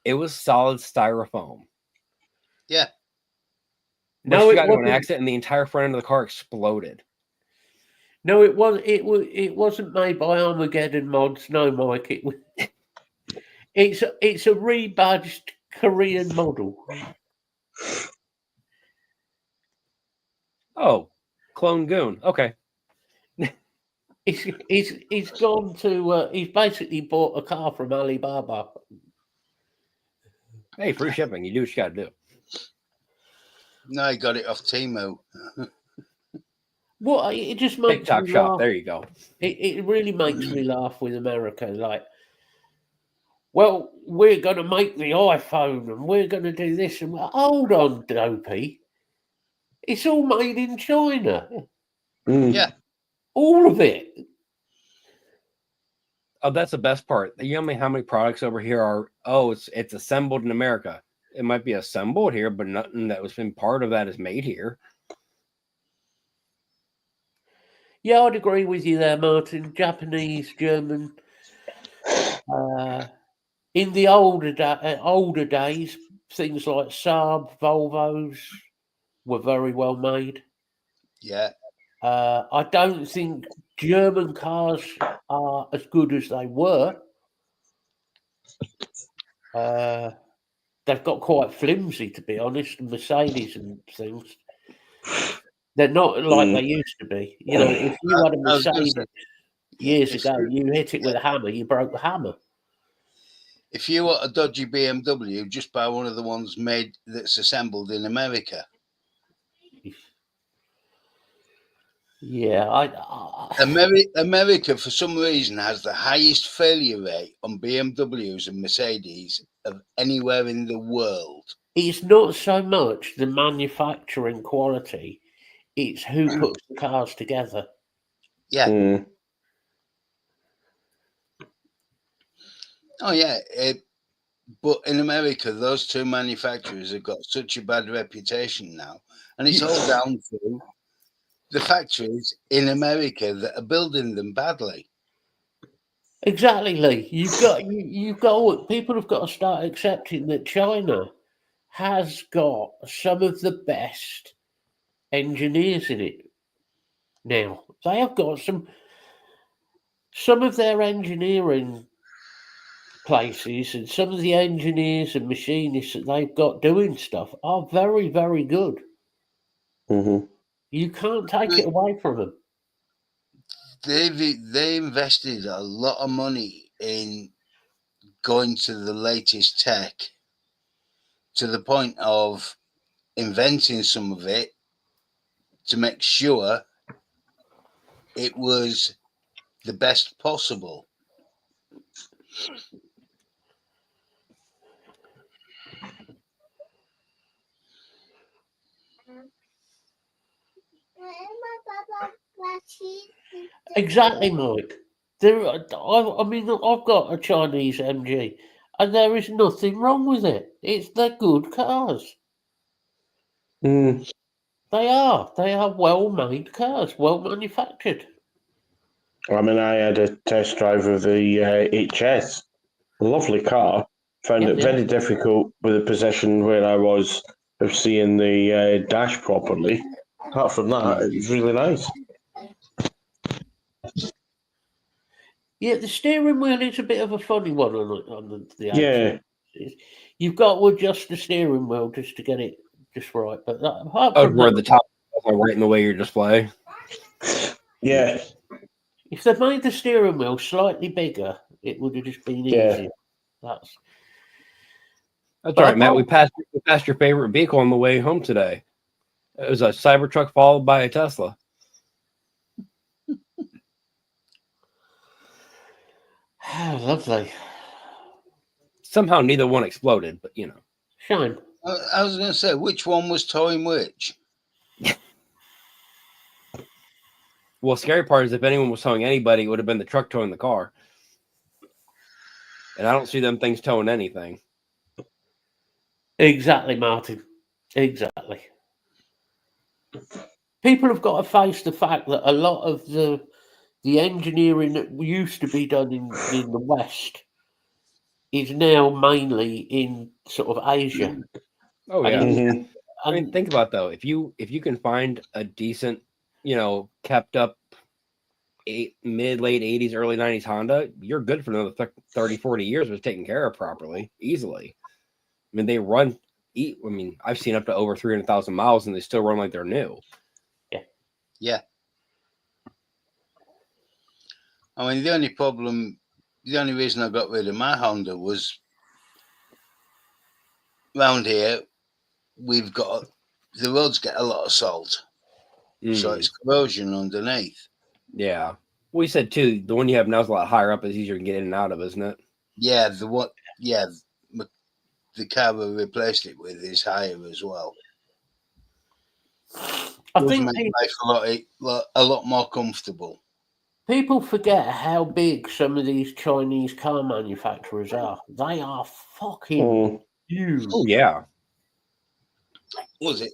It was solid styrofoam.
Yeah.
No, she got into an accident, and the entire front end of the car exploded.
No, it wasn't made by Armageddon Mods. No, Mike. It's a rebadged Korean model.
Oh, Clone Goon. Okay.
He's gone to he's basically bought a car from Alibaba.
Hey, free shipping. You do what you got to do.
No, I got it off Temu.
Well, it just makes
TikTok
me
shop.
laugh.
There you go.
It really makes me laugh with America. Like, well, we're going to make the iPhone and we're going to do this. And hold on, dopey. It's all made in China.
Yeah.
All of it.
Oh, that's the best part. You know how many products over here are, it's assembled in America. It might be assembled here, but nothing that was been part of that is made here.
Yeah, I'd agree with you there, Martin. Japanese, German. In the older days, things like Saab, Volvos were very well made.
Yeah.
I don't think German cars are as good as they were. They've got quite flimsy, to be honest. Mercedes and things. They're not like they used to be. If you had a Mercedes years ago, you hit it with a hammer, you broke the hammer.
If you want a dodgy BMW, just buy one of the ones made that's assembled in America.
Yeah,
America, for some reason, has the highest failure rate on BMWs and Mercedes of anywhere in the world.
It's not so much the manufacturing quality, it's who puts the cars together.
Yeah. Oh, yeah. But in America, those two manufacturers have got such a bad reputation now. And it's all down to the factories in America that are building them badly.
Exactly, Lee. People have got to start accepting that China has got some of the best engineers in it now. They have got some of their engineering places, and some of the engineers and machinists that they've got doing stuff are very, very good.
Mm-hmm.
You can't take it away from them.
They invested a lot of money in going to the latest tech, to the point of inventing some of it to make sure it was the best possible.
Exactly, Mike. I mean, I've got a Chinese MG, and there is nothing wrong with it. They're good cars. They are well-made cars, well-manufactured.
I mean, I had a test drive of the HS. Lovely car. Found it very difficult with the position where I was of seeing the dash properly. Apart from that, it was really nice.
Yeah, the steering wheel is a bit of a funny one on the
Yeah.
You've got to adjust the steering wheel just to get it just right. But
where the top is right in the way of your display.
Yeah.
If they made the steering wheel slightly bigger, It would have just been
Yeah.
easier. That's
That's
But
all right, Matt. We
apart-
passed your favorite vehicle on the way home today. It was a Cybertruck followed by a Tesla.
lovely.
Somehow neither one exploded, but you know.
Shame.
I was going to say, which one was towing which?
Well, scary part is if anyone was towing anybody, it would have been the truck towing the car. And I don't see them things towing anything.
Exactly, Martin. Exactly. People have got to face the fact that a lot of the engineering that used to be done in the West is now mainly in sort of Asia.
Oh
And
yeah.
Mhm.
I mean, think about it, though. If you can find a decent, kept up mid late 80s, early 90s Honda, you're good for another 30, 40 years if it's taken care of properly, easily. I mean, they run. I've seen up to over 300,000 miles, and they still run like they're new.
Yeah. I mean, the only reason I got rid of my Honda was round here, we've got the roads get a lot of salt, so it's corrosion underneath.
Yeah. Well, you said too, the one you have now is a lot higher up. It's easier to get in and out of, isn't it?
Yeah, the car we replaced it with is higher as well.
I
Does
think
make life a lot more comfortable.
people forget how big some of these Chinese car manufacturers are. They are fucking
Mm.
huge.
Oh yeah.
What was it?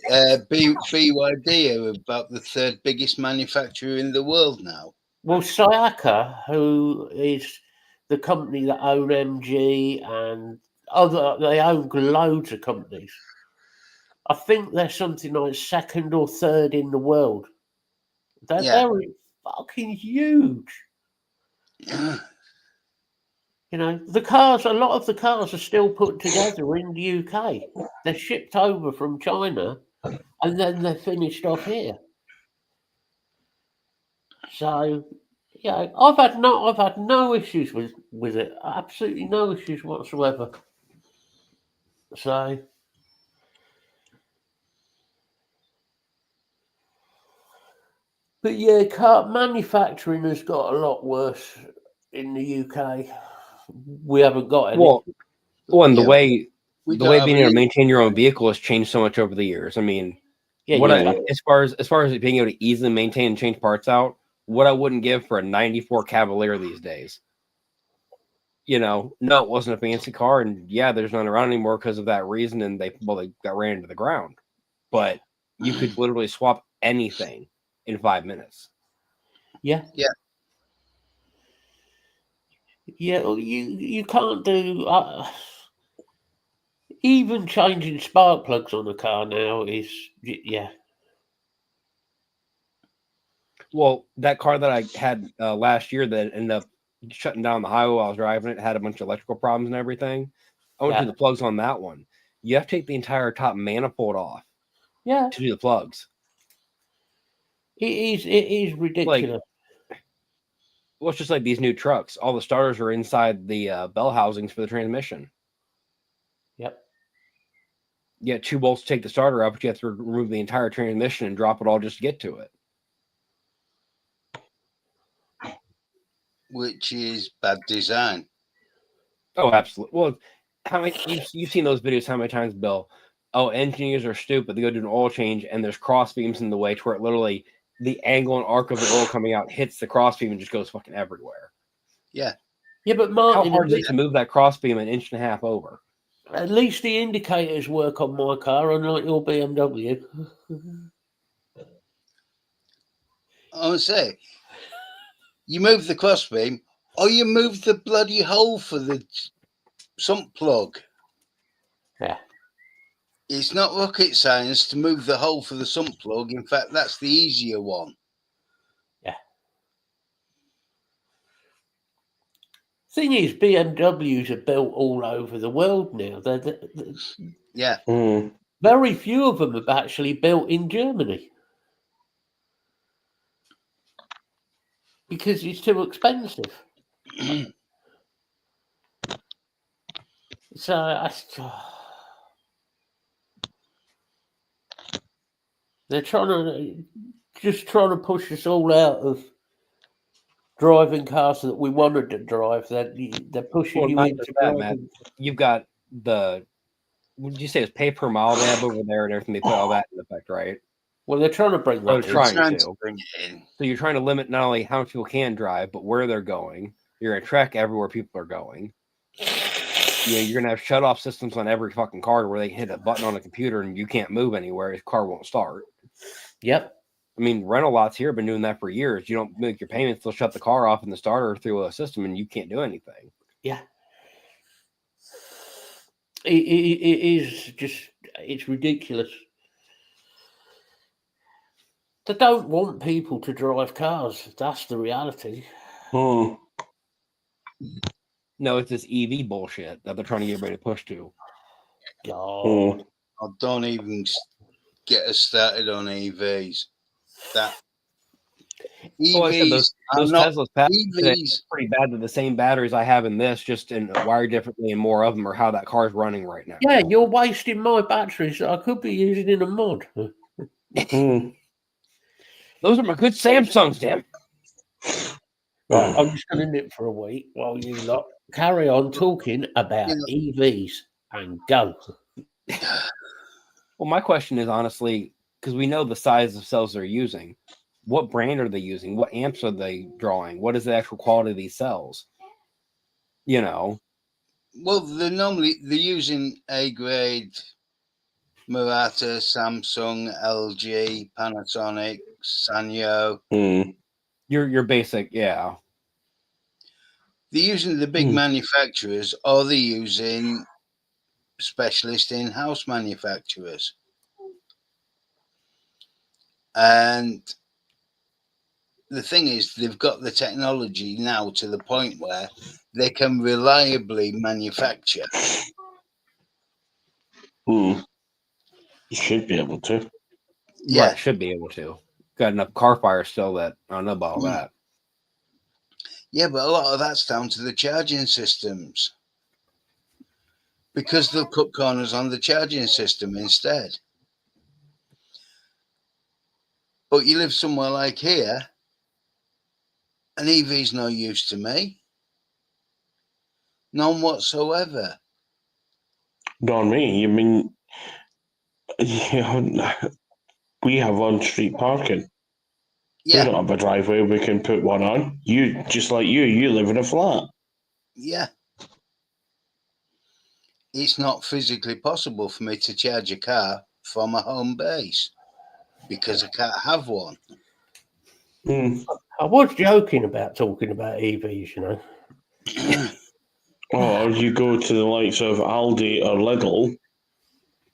BYD are about the third biggest manufacturer in the world now.
Well, Sayaka, who is the company that own MG and they own loads of companies. I think they're something like second or third in the world. They're fucking huge. A lot of the cars are still put together in the UK. They're shipped over from China and then they're finished off here. So, yeah, I've had no issues with it. Absolutely no issues whatsoever. So, but yeah, car manufacturing has got a lot worse in the UK. We haven't got any.
And the
Yeah,
way
we
the
don't
way
have
being able to
any-
maintain your own vehicle has changed so much over the years. I mean,
Yeah,
as far as being able to easily maintain and change parts out, what I wouldn't give for a 94 Cavalier these days. No, it wasn't a fancy car, and yeah, there's none around anymore because of that reason, and they got ran into the ground. But you could literally swap anything in 5 minutes.
Yeah. Well, you can't do even changing spark plugs on a car now is
Well, that car that I had last year that ended up shutting down the highway while I was driving it had a bunch of electrical problems and everything. I went to the plugs on that one. You have to take the entire top manifold off.
Yeah.
To do the plugs.
It is ridiculous.
Well, it's just like these new trucks. All the starters are inside the bell housings for the transmission.
Yep.
You get 2 bolts to take the starter out, but you have to remove the entire transmission and drop it all just to get to it.
Which is bad design.
Oh, absolutely. Well, how many you've seen those videos? How many times, Bill? Oh, engineers are stupid. They go do an oil change, and there's cross beams in the way to where it literally the angle and arc of the oil coming out hits the cross beam and just goes fucking everywhere.
Yeah.
Yeah, but Martin,
how hard is it to move that cross beam 1.5 inches over?
At least the indicators work on my car, unlike your BMW.
I would say, you move the crossbeam, or you move the bloody hole for the sump plug.
Yeah.
It's not rocket science to move the hole for the sump plug. In fact, that's the easier one.
Yeah. Thing is, BMWs are built all over the world now.
Yeah.
Very few of them have actually built in Germany because it's too expensive. So they're trying to push us all out of driving cars that we wanted to drive. They're pushing
Well,
you
not
into
just that, Matt.
driving.
You've got the, what did you say, it's pay per mile they have over there and everything. They put all that in effect, right?
Well, they're trying to bring
Oh,
that.
they're trying
Trying
to.
bring it in.
So you're trying to limit not only how much people can drive, but where they're going. You're going to track everywhere people are going. You're going to have shut-off systems on every fucking car where they hit a button on a computer and you can't move anywhere. Your car won't start.
Yep.
I mean, rental lots here have been doing that for years. You don't make your payments, they'll shut the car off in the starter through a system and you can't do anything.
Yeah. It is just, it's ridiculous. They don't want people to drive cars. That's the reality.
Hmm.
No, it's this EV bullshit that they're trying to get everybody to push to.
God.
Oh, don't even get us started on EVs. That
Oh, like I said,
EVs
those
are not
Teslas package today,
EVs.
it's pretty bad that the same batteries I have in this, just in wired differently and more of them, are how that car's running right now.
Yeah, you're wasting my batteries that I could be using in a mod.
Hmm.
Those are my good Samsungs, damn.
Right, I'm just going to nip for a week while you lot carry on talking about EVs and go.
Well, my question is honestly, because we know the size of cells they're using, what brand are they using? What amps are they drawing? What is the actual quality of these cells? You know,
Well, they're using A grade Murata, Samsung, LG, Panasonic, Sanyo.
Hmm.
your basic, yeah.
They're using the big manufacturers, or they're using specialist in-house manufacturers. And the thing is, they've got the technology now to the point where they can reliably manufacture.
Hmm. You should be able to.
Yeah,
Right, should be able to. Got enough car fire still that I don't know about all that.
yeah, but a lot of that's down to the charging systems, because they'll cut corners on the charging system instead. But you live somewhere like here, an EV's no use to me. None whatsoever.
Darn me. You mean we have on-street parking. We
Yeah,
don't have a driveway. We can put one on. You just like you live in a flat.
yeah. It's not physically possible for me to charge a car from a home base because I can't have one.
Hmm.
I was joking about talking about EVs, you know.
Or you go to the likes of Aldi or Lidl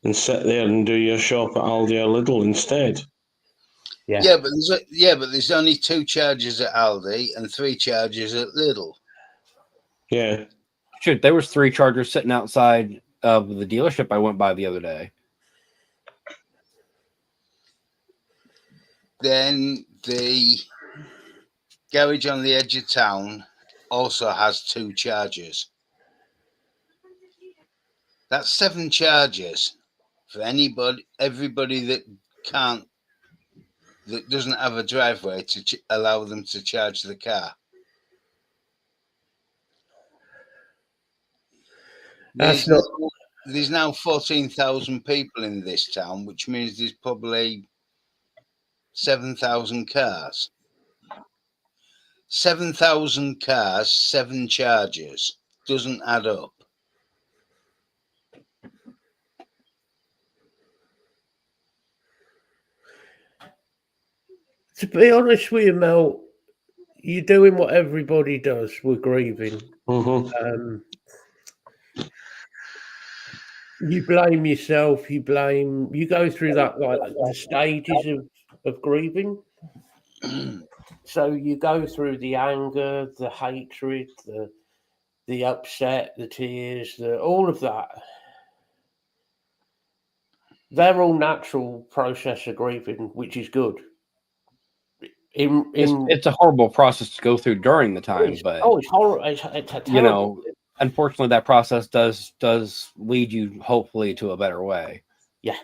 and sit there and do your shop at Aldi or Lidl instead.
Yeah.
But there's only 2 chargers at Aldi and 3 chargers at Lidl.
Yeah.
Shoot, there was 3 chargers sitting outside of the dealership I went by the other day.
Then the garage on the edge of town also has 2 chargers. That's 7 chargers for everybody that doesn't have a driveway to allow them to charge the car.
That's
There's now 14,000 people in this town, which means there's probably 7,000 cars. 7,000 cars, 7 chargers. Doesn't add up.
To be honest with you, Mel, you're doing what everybody does with grieving.
Mm-hmm.
You blame yourself. You go through that, like the stages of grieving. So you go through the anger, the hatred, the upset, the tears, all of that. They're all natural process of grieving, which is good.
It's a horrible process to go through during the time, but
it's horrible. It's
you know, unfortunately, that process does lead you hopefully to a better way.
Yeah.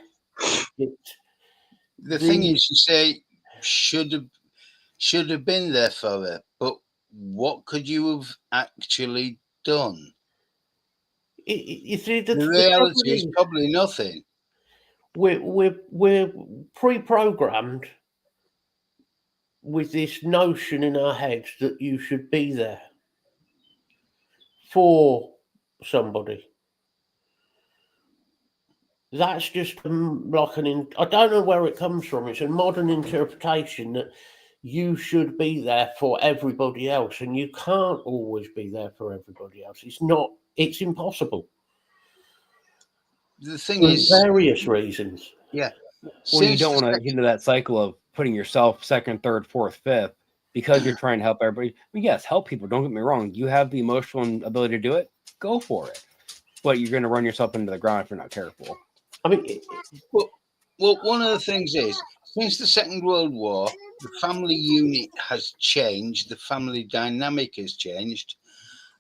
The thing is, you say should have been there for her, but what could you have actually done?
You see,
The reality is probably nothing.
We're pre-programmed with this notion in our heads that you should be there for somebody. That's just like I don't know where it comes from. It's a modern interpretation that you should be there for everybody else, and you can't always be there for everybody else. It's impossible.
The thing
For
is,
various reasons.
Yeah.
Well, you don't want to get into that cycle of putting yourself second, third, fourth, fifth because you're trying to help everybody. Well, yes, help people. Don't get me wrong. You have the emotional ability to do it. Go for it. But you're going to run yourself into the ground if you're not careful.
I mean,
well, one of the things is, since the Second World War, the family unit has changed, the family dynamic has changed,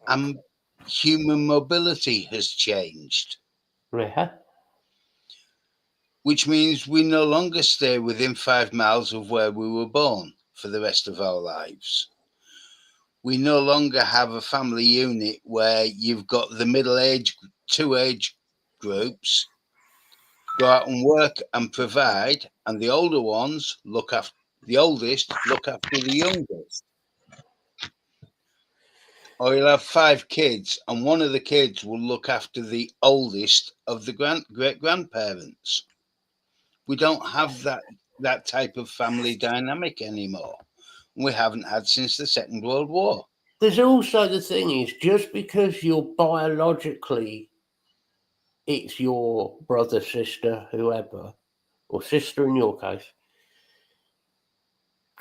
and human mobility has changed.
Yeah.
Which means we no longer stay within 5 miles of where we were born for the rest of our lives. We no longer have a family unit where you've got the middle age, 2 age groups go out and work and provide, and the older ones look after the oldest, look after the youngest. Or you'll have 5 kids, and one of the kids will look after the oldest of the great grandparents. We don't have that type of family dynamic anymore. We haven't had since the Second World War.
There's also the thing is, just because you're biologically, it's your brother, sister, whoever, or sister in your case,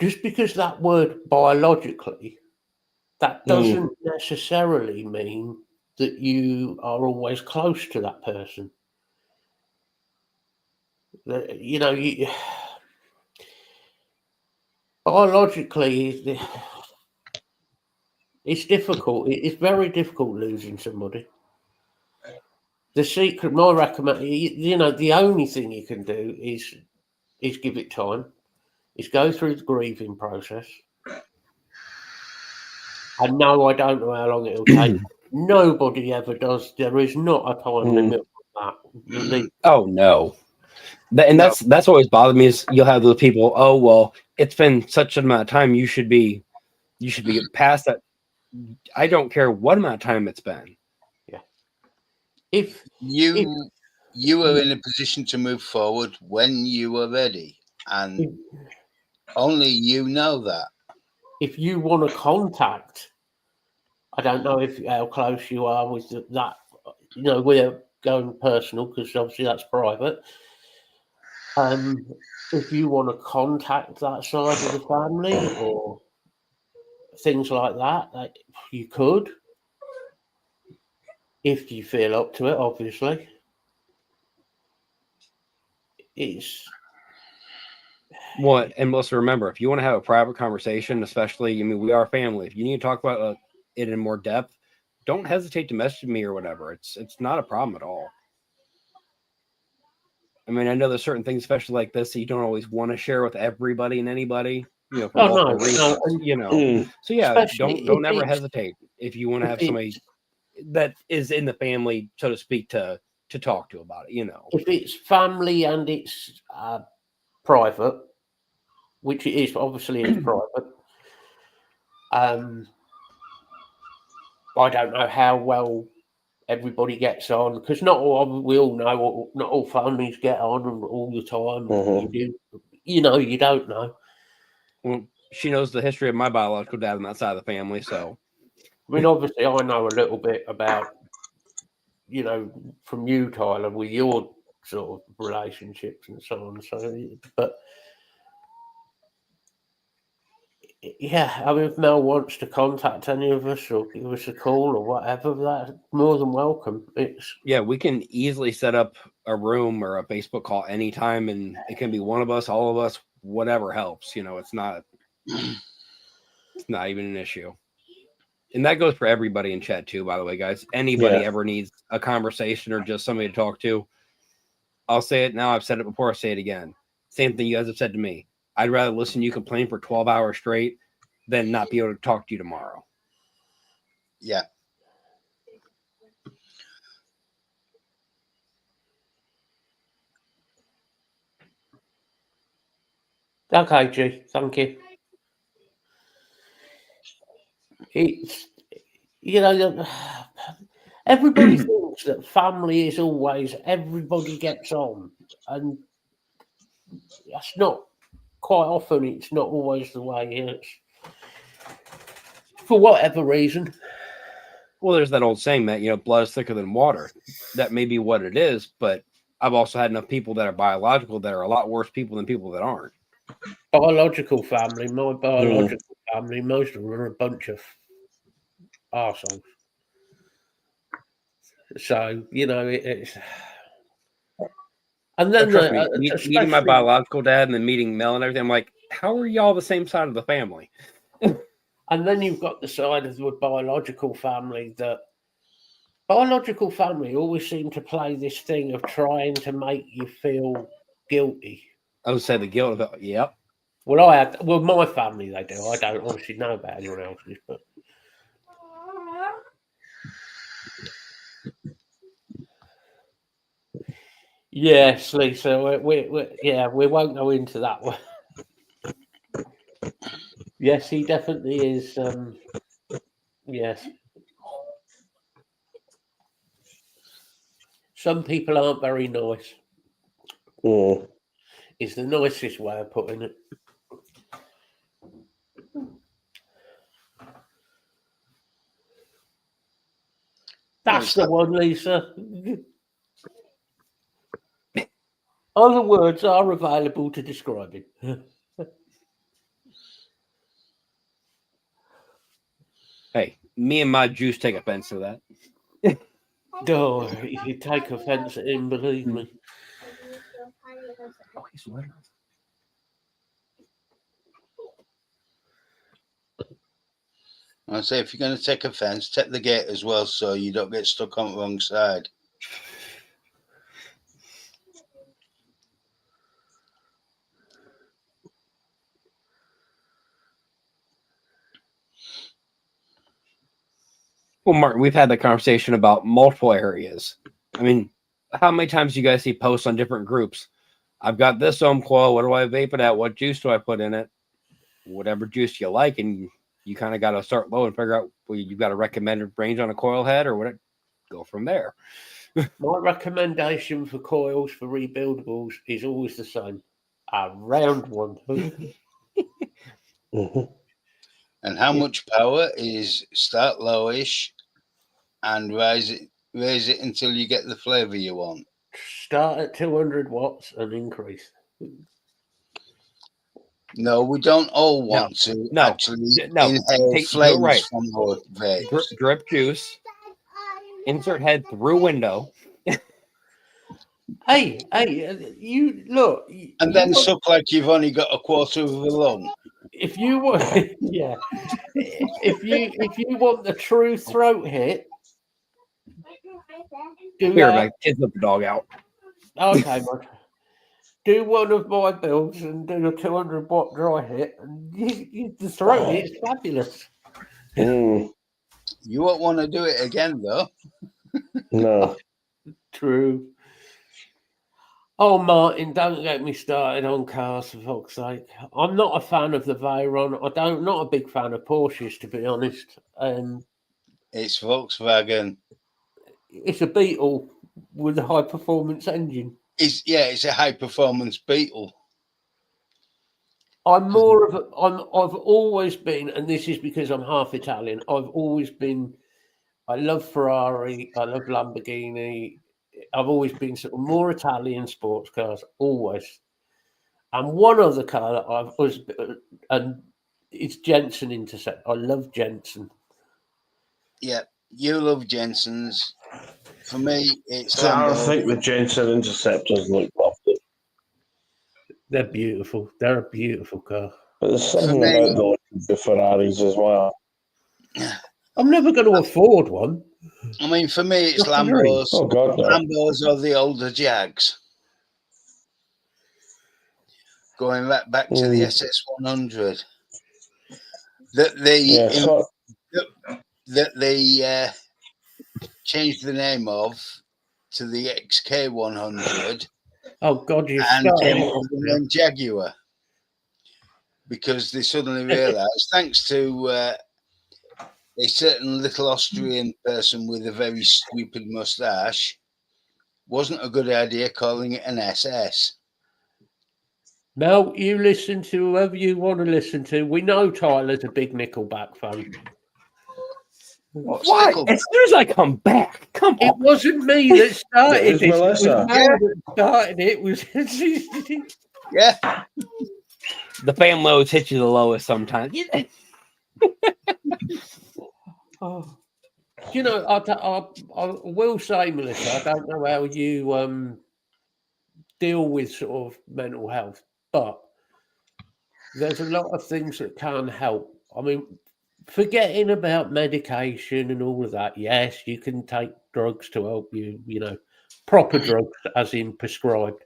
just because that word biologically, that doesn't necessarily mean that you are always close to that person. You know, biologically, it's difficult. It's very difficult losing somebody. The secret, my recommendation, you know, the only thing you can do is give it time. Is go through the grieving process. I know I don't know how long it'll take. Nobody ever does. There is not a time limit on that.
Oh no. That's always bothered me is you'll have those people, oh well, it's been such an amount of time, you should be past that. I don't care what amount of time it's been.
Yeah. If
you are in a position to move forward when you are ready, and only you know that.
If you want to contact, I don't know how close you are with that. You know, we're going personal because obviously that's private. If you want to contact that side of the family or things like that, you could, if you feel up to it. Obviously, it's
what, and let's remember, if you want to have a private conversation, especially, I mean, we are family. If you need to talk about it in more depth, don't hesitate to message me or whatever. It's not a problem at all. I mean, I know there's certain things, especially like this, that you don't always want to share with everybody and anybody, you know, for multiple reasons, you know. So yeah, don't ever hesitate if you want to have somebody that is in the family, so to speak, to talk to about it, you know.
If it's family and it's private, which it is, obviously it's private. I don't know how well everybody gets on, because we all know not all families get on all the time. You know, you don't know.
Well, she knows the history of my biological dad on that side of the family, so.
I mean, obviously, I know a little bit about, you know, from you, Tyler, with your sort of relationships and so on. So, but yeah, I mean, if Mel wants to contact any of us or give us a call or whatever, that's more than welcome.
Yeah, we can easily set up a room or a Facebook call anytime, and it can be one of us, all of us, whatever helps. You know, it's not even an issue. And that goes for everybody in chat too, by the way, guys. Anybody
Yeah.
ever needs a conversation or just somebody to talk to, I'll say it now. I've said it before. I'll say it again. Same thing you guys have said to me. I'd rather listen to you complain for 12 hours straight than not be able to talk to you tomorrow.
Yeah.
Okay, G. Thank you. It's, you know, everybody thinks that family is always everybody gets on, and that's not quite often. It's not always the way. It's for whatever reason.
Well, there's that old saying that, blood is thicker than water. That may be what it is, but I've also had enough people that are biological that are a lot worse people than people that aren't.
Biological family, my biological family, most of them are a bunch of arseholes. So, it's. And then
Trust me, meeting my biological dad and then meeting Mel and everything, I'm like, how are y'all the same side of the family?
And then you've got the side of the biological family that biological family always seem to play this thing of trying to make you feel guilty.
I would say the guilt of it. Yep.
Well, my family, they do. I don't obviously know about anyone else's, but. Yes, Lisa, we won't go into that one. Yes, he definitely is. Yes. Some people aren't very nice. Is the nicest way of putting it. That's the one, Lisa. Other words are available to describe it.
Hey, me and my juice take offense to that.
Oh, you take offense at him, believe me.
Oh, he's wearing.
I say, if you're going to take offense, take the gate as well, so you don't get stuck on the wrong side.
Well, Martin, we've had the conversation about multiple areas. I mean, how many times do you guys see posts on different groups? I've got this ohm coil. What do I vape it at? What juice do I put in it? Whatever juice you like, and you kind of got to start low and figure out, well, you've got a recommended range on a coil head or what. Go from there.
My recommendation for coils for rebuildables is always the same: a round one.
And how much power is start lowish and raise it until you get the flavor you want.
Start at 200 watts and increase.
No, we don't all want to actually inhale flames from our vapes.
Drip juice. Insert head through window.
Hey, you look.
And then suck like you've only got a quarter of a lung.
If you want, yeah. If you want the true throat hit, do
Here,
that.
kids let the dog out.
Okay, man. Do one of my builds and do a 200 watt dry hit, and the throat hit is fabulous.
You won't want to do it again, though.
No.
True. Oh, Martin, don't get me started on cars, for fuck's sake. I'm not a fan of the Veyron. Not a big fan of Porsches, to be honest.
It's Volkswagen.
It's a Beetle with a high performance engine.
It's a high performance Beetle.
I've always been, and this is because I'm half Italian. I've always been. I love Ferrari. I love Lamborghini. I've always been sort of more Italian sports cars, always. And one other car that I've always, and it's Jensen Intercept. I love Jensen.
Yeah, you love Jensens. For me, it's.
I think the Jensen Interceptors look lovely.
They're beautiful. They're a beautiful car.
But there's something about the Ferraris as well.
I'm never going to afford one.
I mean, for me, it's
Nothing really.
Lambos.
Oh God, no.
Lambos or the older Jags. Going back to the SS100. That they changed the name of to the XK100.
Oh God, you
and
started
came
it
up
off
with the
now.
name Jaguar because they suddenly realised, thanks to a certain little Austrian person with a very stupid moustache, wasn't a good idea calling it an SS.
No, you listen to whoever you want to listen to. We know Tyler's a big Nickelback fan.
What's
What?
Nickelback?
As soon as I come back, come
It
on.
wasn't me that started
It was
this.
Melissa.
It was Mel that started it. It was
Yeah.
The fan loads hit you the lowest sometimes. Yeah.
Oh. You know, I will say, Melissa, I don't know how you deal with sort of mental health, but there's a lot of things that can help. I mean, forgetting about medication and all of that, yes, you can take drugs to help you, you know, proper drugs as in prescribed.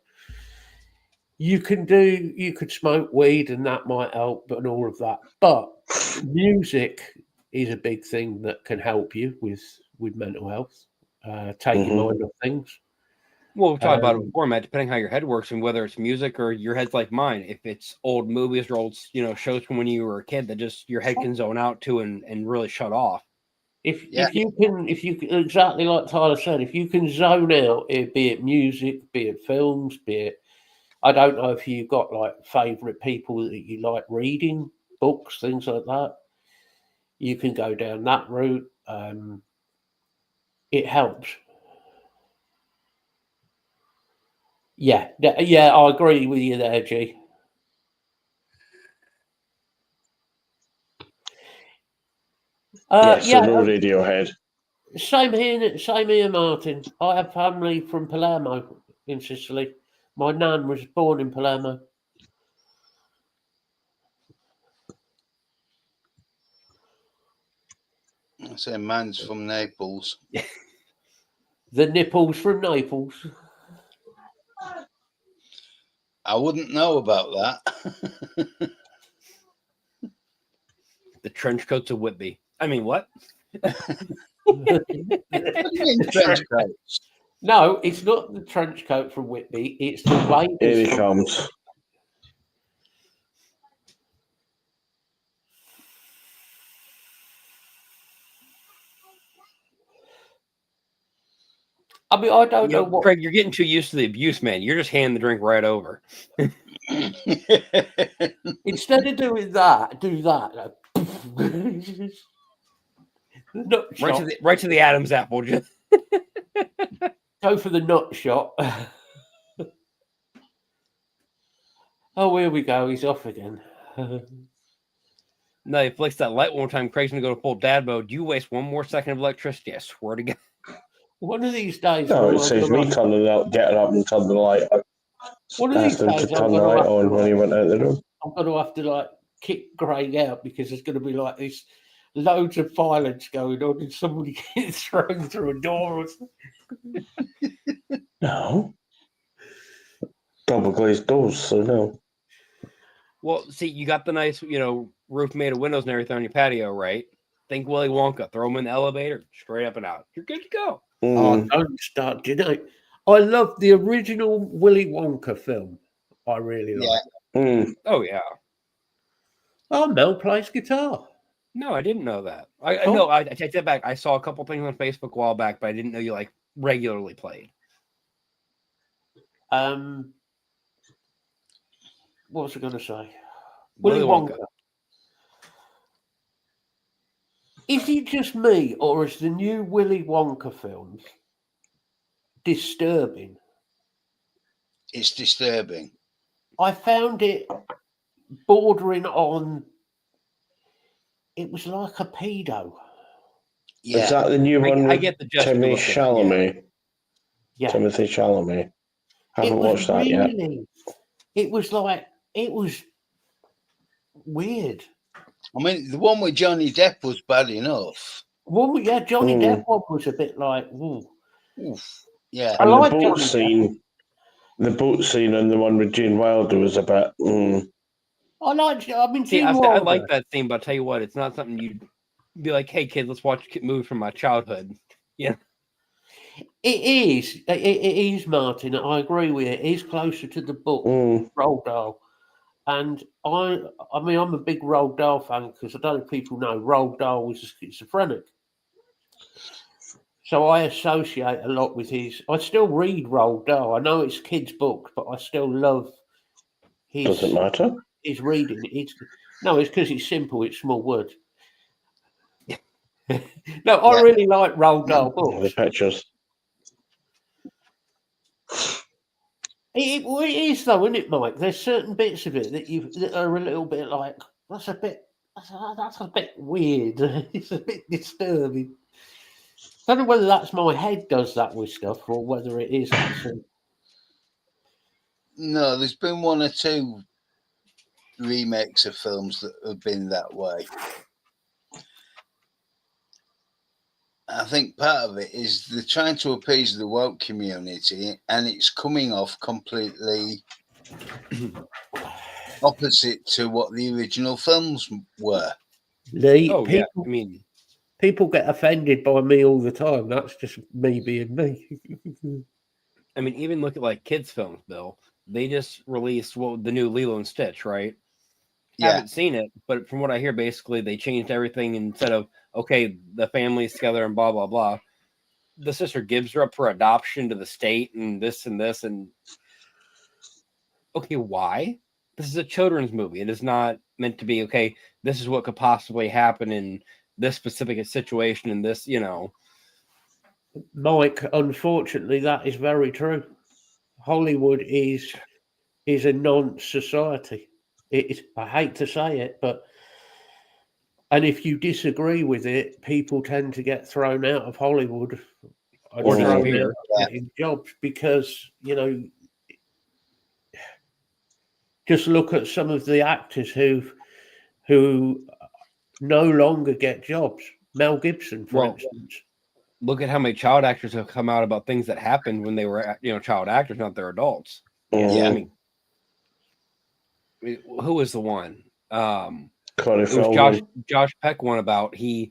You could smoke weed and that might help and all of that. But music is a big thing that can help you with mental health, take your mind off things.
Well, we've talked about it before, Matt, depending how your head works and whether it's music or your head's like mine. If it's old movies or old, shows from when you were a kid that just your head can zone out to and really shut off.
If you can exactly like Tyler said, if you can zone out, be it music, be it films, be it, I don't know if you've got like favorite people that you like reading books, things like that. You can go down that route. It helps. Yeah, I agree with you there, G.
So no Radiohead.
Same here, Martin. I have family from Palermo in Sicily. My nan was born in Palermo.
I say man's from Naples.
The nipples from Naples.
I wouldn't know about that.
The trench coats of Whitby. I mean, what?
What do you mean trench coats?
No, it's not the trench coat from Whitby. It's the way.
Here he comes.
I mean, I don't know what.
Craig, you're getting too used to the abuse, man. You're just handing the drink right over.
Instead of doing that, do that.
Right to the Adam's apple. Just
go for the nut shot. Oh, here we go. He's off again.
No, he flicks that light one more time. Craig's gonna go to full dad mode. You waste one more second of electricity, I swear to God.
One of these days.
No, it says me turning out, getting up and turning the light on.
One of these days,
to turn the light on when he went out the room.
I'm going to have to like kick Craig out because there's going to be like this loads of violence going on and somebody gets thrown through a door or something.
No. Double glazed doors, so no.
Well, see, you got the nice, roof made of windows and everything on your patio, right? Think Willy Wonka. Throw him in the elevator, straight up and out. You're good to go.
Oh, don't start. Do you know? I love the original Willy Wonka film. I really like.
Oh yeah.
Oh, Mel plays guitar.
No, I didn't know that. I take that back. I saw a couple things on Facebook a while back, but I didn't know you regularly played.
What was I going to say?
Willy Wonka.
Is it just me, or is the new Willy Wonka films disturbing?
It's disturbing.
I found it bordering on. It was like a pedo.
Yeah.
Is that the new one?
I get the gesture.
Timothy Chalamet.
Yeah.
Timothy Chalamet. Haven't watched that yet.
It was weird.
I mean, the one with Johnny Depp was bad enough.
Well, yeah, Johnny
Mm.
Depp one was a bit like, ooh.
Oof. Yeah.
I
And
like
the boat
Johnny Depp.
scene, and the one with Gene Wilder was a bit.
I mean,
See,
Gene
I
Wilder.
like that scene, but I'll tell you what, it's not something you'd be like, hey, kid, let's watch a movie from my childhood. Yeah.
It is. It is, Martin. I agree with you. It is closer to the book, Roald Dahl. And I mean, I'm a big Roald Dahl fan because I don't know if people know Roald Dahl was a schizophrenic. So I associate a lot with his. I still read Roald Dahl. I know it's a kid's book, but I still love his.
Doesn't matter.
His reading. It's because it's simple. It's small words. No, I really like Roald Dahl books.
The pictures.
It is though, isn't it, Mike? There's certain bits of it that are a little bit like that's a bit weird. It's a bit disturbing. I don't know whether that's my head does that with stuff or whether it is actually.
No, there's been one or two remakes of films that have been that way. I think part of it is they're trying to appease the woke community, and it's coming off completely opposite to what the original films were.
Lee,
Oh, yeah. I mean,
people get offended by me all the time. That's just me being me.
I mean, even look at like kids' films, Bill. They just released the new Lilo and Stitch, right?
Yeah.
Haven't seen it, but from what I hear, basically they changed everything. Instead of okay, the family's together and blah blah blah, the sister gives her up for adoption to the state and this and this and okay, why? This is a children's movie. It is not meant to be okay. This is what could possibly happen in this specific situation in this,
Mike, unfortunately, that is very true. Hollywood is a non-society. I hate to say it, and if you disagree with it, people tend to get thrown out of Hollywood
or disappear
in jobs because just look at some of the actors who no longer get jobs. Mel Gibson, for instance.
Look at how many child actors have come out about things that happened when they were, child actors, not their adults.
Yeah.
I mean, who was the one?
It
was Josh Peck one about through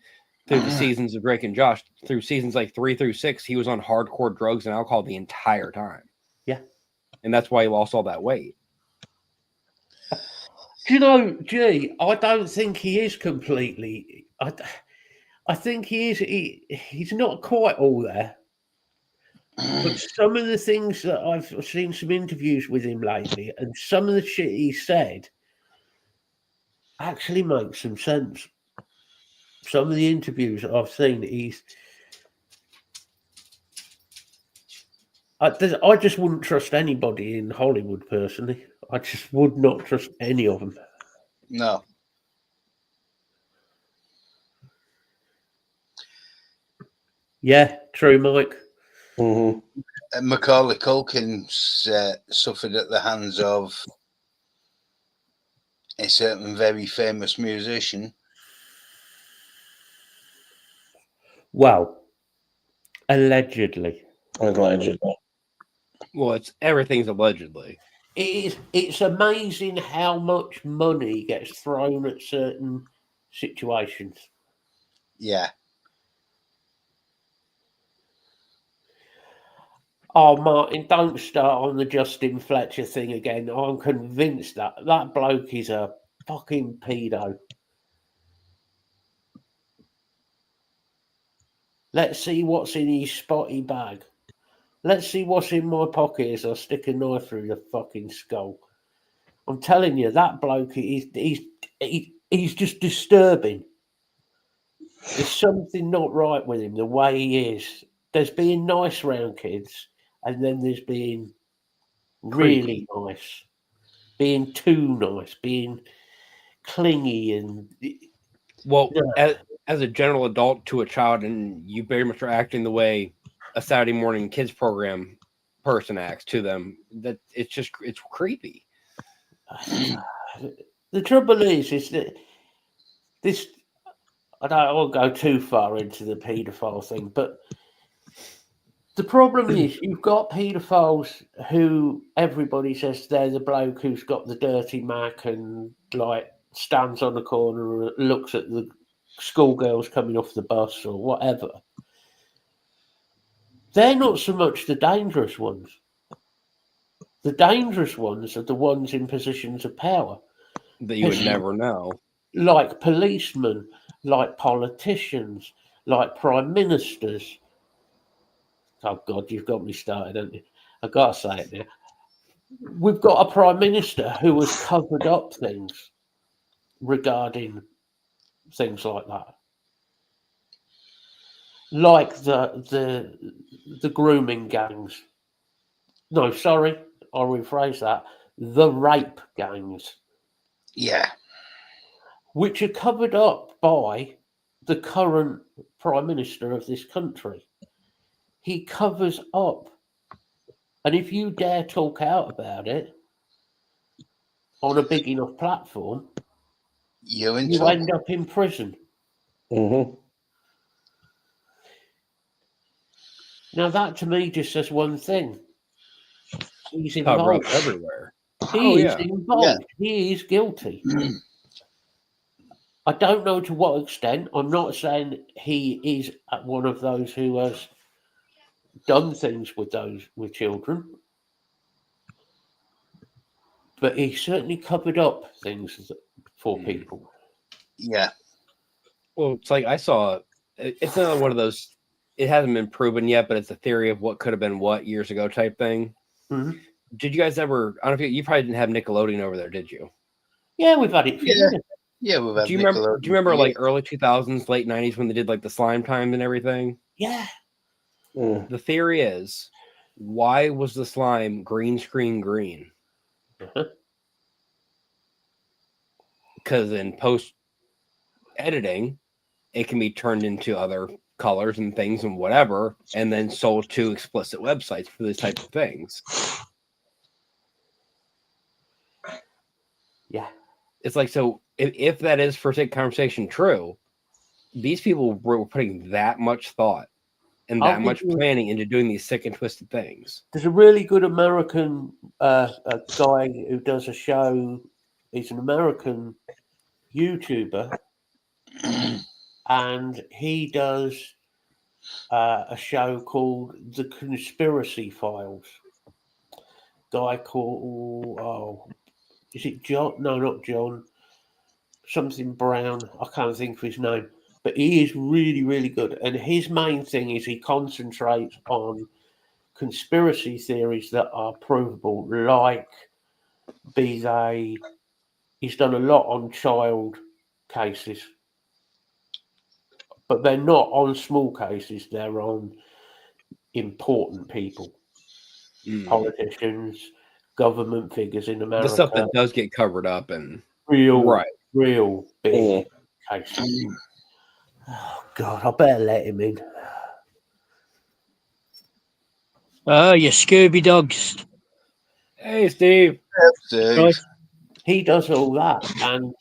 the seasons of Drake and Josh, through seasons like 3 through 6, he was on hardcore drugs and alcohol the entire time.
Yeah.
And that's why he lost all that weight.
I don't think he is completely. I think he is. He's not quite all there. But some of the things that I've seen some interviews with him lately, and some of the shit he said actually makes some sense. Some of the interviews that I've seen, I just wouldn't trust anybody in Hollywood personally. I just would not trust any of them.
No.
Yeah, true, Mike.
Mm-hmm.
Macaulay Culkin suffered at the hands of a certain very famous musician.
Well, allegedly.
Well, everything's allegedly.
It's amazing how much money gets thrown at certain situations.
Yeah.
Oh, Martin, don't start on the Justin Fletcher thing again. I'm convinced that bloke is a fucking pedo. Let's see what's in his spotty bag. Let's see what's in my pocket as I stick a knife through your fucking skull. I'm telling you, that bloke, he's just disturbing. There's something not right with him, the way he is. There's being nice around kids, and then there's being really nice, being too nice, being clingy and...
Well, as a general adult to a child, and you very much are acting the way a Saturday morning kids program person acts to them, that it's creepy.
The trouble is that this... I don't want to go too far into the paedophile thing, but the problem is you've got paedophiles who everybody says they're the bloke who's got the dirty Mac and like stands on the corner and looks at the schoolgirls coming off the bus or whatever. They're not so much the dangerous ones. The dangerous ones are the ones in positions of power.
That you would never know.
Like policemen, like politicians, like prime ministers. Oh, God, you've got me started, haven't you? I've got to say it now. We've got a prime minister who has covered up things regarding things like that. Like the grooming gangs. No, sorry, I'll rephrase that. The rape gangs.
Yeah.
Which are covered up by the current prime minister of this country. He covers up. And if you dare talk out about it on a big enough platform,
you
end up in prison.
Mm-hmm.
Now that to me just says one thing. He's
Cover up
involved.
everywhere.
He is involved.
Yeah.
He is guilty. I don't know to what extent. I'm not saying he is one of those who has done things with children, but he certainly covered up things for people.
Yeah.
Well, it's like I saw. It's another one of those. It hasn't been proven yet, but it's a theory of what could have been what years ago type thing.
Mm-hmm.
Did you guys ever? I don't know if you probably didn't have Nickelodeon over there, did you?
Yeah, we've had it.
Yeah, we've had.
Do you remember like early 2000s, late 90s when they did like the slime time and everything?
Yeah.
The theory is, why was the slime green screen green? Because in post editing, it can be turned into other colors and things and whatever, and then sold to explicit websites for these type of things.
Yeah.
It's like, so if that is for sake conversation true, these people were putting that much thought and that much planning into doing these sick and twisted things.
There's a really good American a guy who does a show. He's an American YouTuber, and he does a show called The Conspiracy Files. Guy called, is it John? No, not John. Something Brown. I can't think of his name. But he is really, really good. And his main thing is he concentrates on conspiracy theories that are provable, like he's done a lot on child cases. But they're not on small cases, they're on important people. Politicians, government figures in America.
The stuff that does get covered up and
real big cases. Oh God, I better let him in.
Oh, you Scooby dogs.
Hey, Steve.
Right.
He does all that, and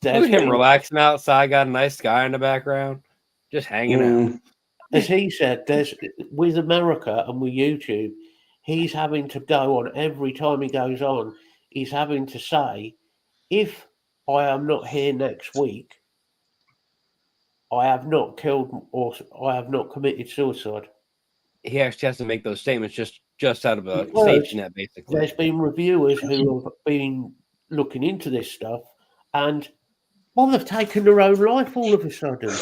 look at him relaxing outside. Got a nice sky in the background, just hanging out.
As he said, there's with America and with YouTube, he's having to go on every time he goes on. He's having to say, if I am not here next week, I have not killed or I have not committed suicide.
He actually has to make those statements just out of a safety net, basically.
There's been reviewers who have been looking into this stuff, and they've taken their own life all of a sudden.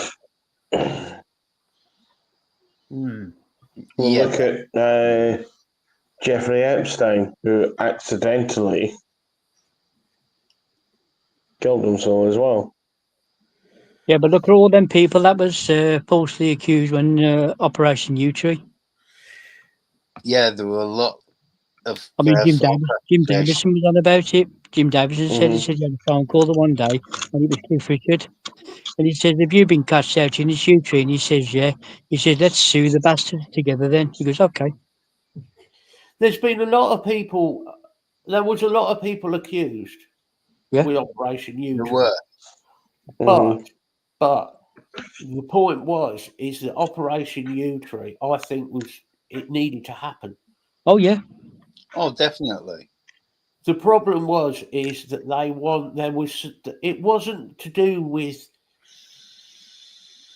Look at Jeffrey Epstein, who accidentally killed himself as well.
Yeah, but look at all them people that was falsely accused when Operation U-Tree.
Yeah, there were a lot of.
I mean, Jim Davison was on about it. Jim Davison said he had a phone call the one day, and it was Cliff Richard. And he said, "Have you been cast out in this U-Tree?" And he says, "Yeah." He said, "Let's sue the bastards together then." He goes, "Okay."
There's been a lot of people. There was a lot of people accused with Operation U-Tree.
There were.
But the point is that Operation U Tree, I think, it needed to happen.
Oh yeah.
Oh, definitely.
The problem is that it wasn't to do with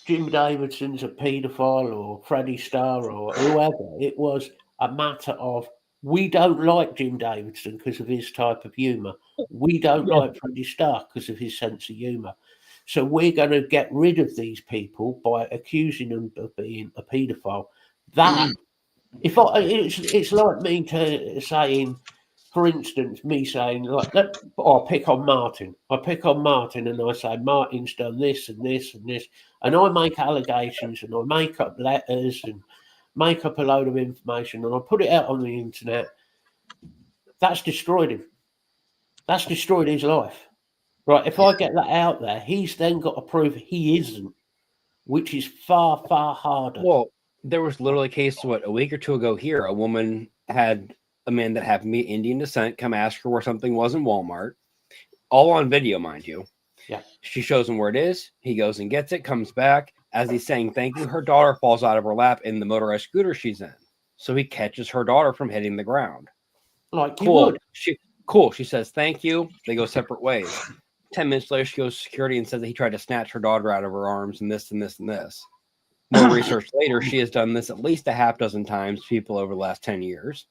Jim Davidson's a paedophile or Freddie Starr or whoever. It was a matter of, we don't like Jim Davidson because of his type of humour. We don't like Freddie Starr because of his sense of humour. So we're going to get rid of these people by accusing them of being a paedophile. That, it's like me saying, for instance, me saying, like, I pick on Martin. I pick on Martin and I say, Martin's done this and this and this. And I make allegations and I make up letters and make up a load of information and I put it out on the internet. That's destroyed him. That's destroyed his life. Right? If I get that out there, he's then got to prove he isn't, which is far, far harder.
Well, there was literally a case, a week or two ago here, a woman had a man that happened to be Indian descent come ask her where something was in Walmart, all on video, mind you.
Yeah.
She shows him where it is. He goes and gets it, comes back. As he's saying thank you, her daughter falls out of her lap in the motorized scooter she's in. So he catches her daughter from hitting the ground.
Like you
Cool.
would.
She says thank you. They go separate ways. 10 minutes later, she goes to security and says that he tried to snatch her daughter out of her arms and this and this and this. More research later, she has done this at least a half dozen times to people over the last 10 years.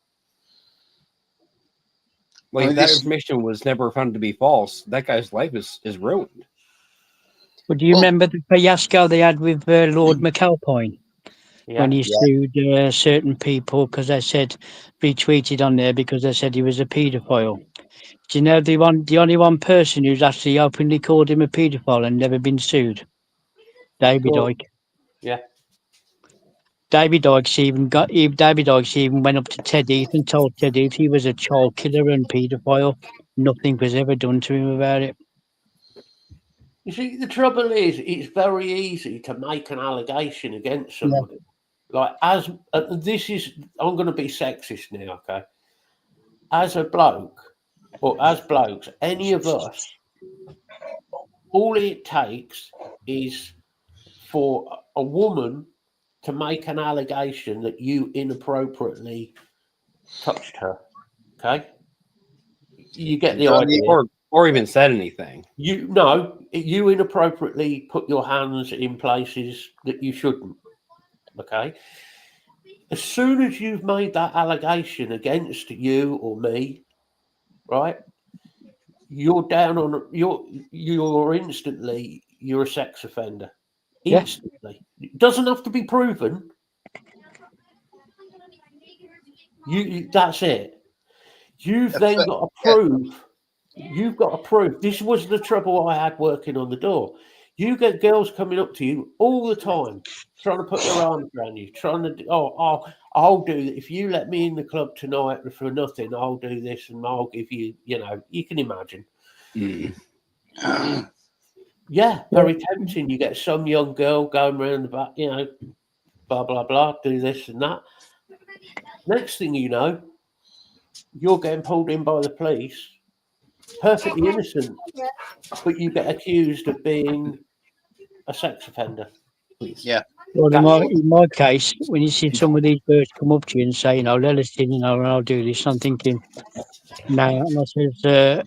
Like, if that information was never found to be false, that guy's life is ruined.
But do you remember the fiasco they had with Lord McAlpine when he sued certain people because they said, retweeted on there because they said he was a paedophile? Do you know the only one person who's actually openly called him a paedophile and never been sued? David Icke.
Yeah.
David Icke even went up to Ted Heath and told Ted Heath he was a child killer and paedophile. Nothing was ever done to him about it.
You see, the trouble is, it's very easy to make an allegation against somebody. Yeah. Like, I'm going to be sexist now, okay? As a bloke, or as blokes, any of us, all it takes is for a woman to make an allegation that you inappropriately touched her, okay? You get the idea.
Or even said anything.
You inappropriately put your hands in places that you shouldn't, okay? As soon as you've made that allegation against you or me, right, you're down on you're instantly a sex offender. Instantly. Yeah. It doesn't have to be proven. That's it. You've then got to prove. You've got to prove. This was the trouble I had working on the door. You get girls coming up to you all the time, trying to put their arms around you, trying to, I'll do that. If you let me in the club tonight for nothing, I'll do this and I'll give you, you can imagine. Yeah, very tempting. You get some young girl going around the back, blah, blah, blah, do this and that. Next thing you know, you're getting pulled in by the police, perfectly innocent, but you get accused of being a sex offender.
Yeah.
Well, in my case, when you see some of these birds come up to you and say, let us in, and I'll do this, I'm thinking, no, and I says, they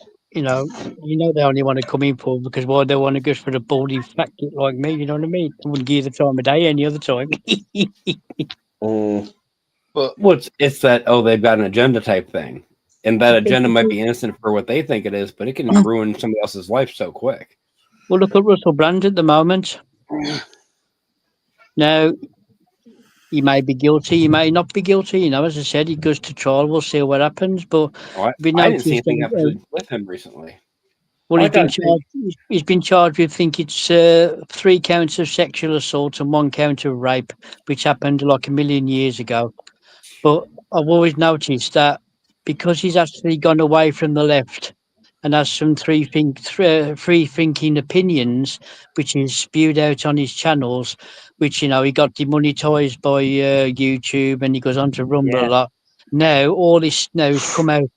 only want to come in for because why they want to go for the baldy fat kid like me, you know what I mean? I wouldn't give the time of day any other time.
But it's that, they've got an agenda type thing. And that agenda might be innocent for what they think it is, but it can ruin somebody else's life so quick.
Well, look at Russell Brand at the moment. Now, he may be guilty, he may not be guilty. As I said, he goes to trial. We'll see what happens. But
I didn't see anything happen with him recently.
Well, he's been charged with, I think it's 3 counts of sexual assault and 1 count of rape, which happened like a million years ago. But I've always noticed that because he's actually gone away from the left and has some free-thinking opinions, which is spewed out on his channels, which, he got demonetized by YouTube and he goes on to Rumble a lot. Now, all this now has come out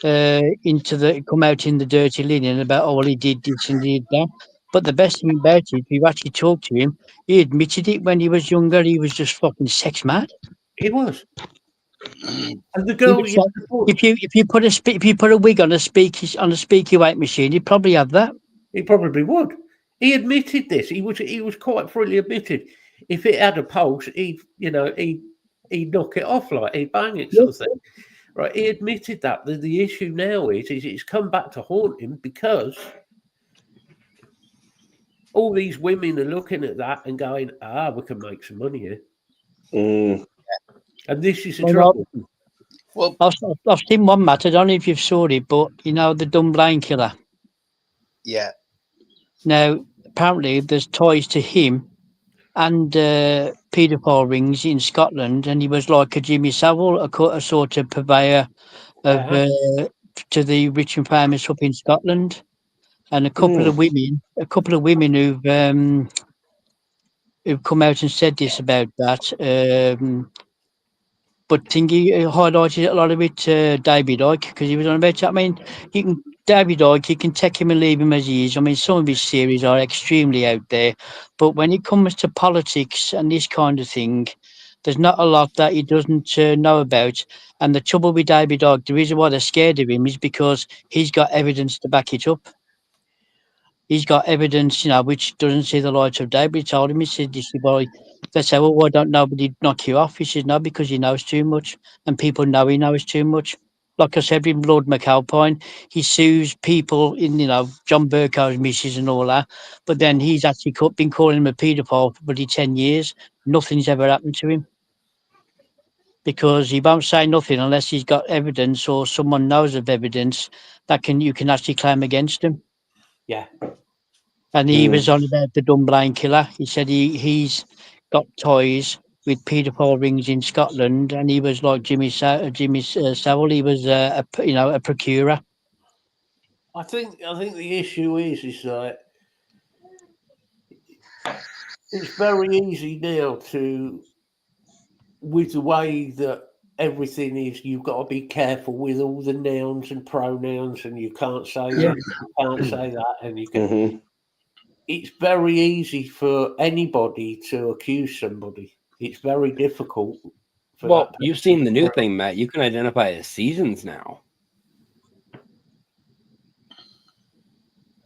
in the dirty linen about, he did this and did that. But the best thing about it, we've actually talked to him. He admitted it when he was younger. He was just fucking sex mad.
It was. And the
He
girl,
was like, if you put a wig on a speaky weight machine, he'd probably have that.
he probably would. He admitted this. He was quite freely admitted. If it had a pulse, he'd knock it off, like he'd bang it, sort of thing. Right? He admitted that. The issue now is it's come back to haunt him because all these women are looking at that and going, we can make some money here. And this is the trouble.
Well,
I've seen one, Matt. I don't know if you've saw it, but you know the Dunblane killer.
yeah.
Now, apparently, there's ties to him and paedophile rings in Scotland, and he was like a Jimmy Savile, a sort of purveyor of to the rich and famous up in Scotland, and a couple of women who've come out and said this about that. But Thingy highlighted a lot of it, David Icke, because he was on about. I mean, David Icke, you can take him and leave him as he is. I mean, some of his series are extremely out there, but when it comes to politics and this kind of thing, there's not a lot that he doesn't know about. And the trouble with David Icke, the reason why they're scared of him is because he's got evidence to back it up. He's got evidence, which doesn't see the light of day. But he told him, he said, "This boy." They say, "Well, why don't nobody knock you off?" He said, "No, because he knows too much, and people know he knows too much." Like I said, with Lord McAlpine, he sues people in, John Burko's missus and all that. But then he's actually been calling him a paedophile for bloody 10 years. Nothing's ever happened to him. Because he won't say nothing unless he's got evidence or someone knows of evidence that you can actually claim against him.
Yeah.
And he was on about the Dunblane killer. He said he's got ties with paedophile rings in Scotland, and he was like Jimmy Savile. He was a procurer.
I think the issue is that it's very easy now with the way that everything is, you've got to be careful with all the nouns and pronouns, and you can't say this, you can't say that, and you can. It's very easy for anybody to accuse somebody. It's very difficult.
Well, you've seen the new thing, Matt. You can identify as seasons now.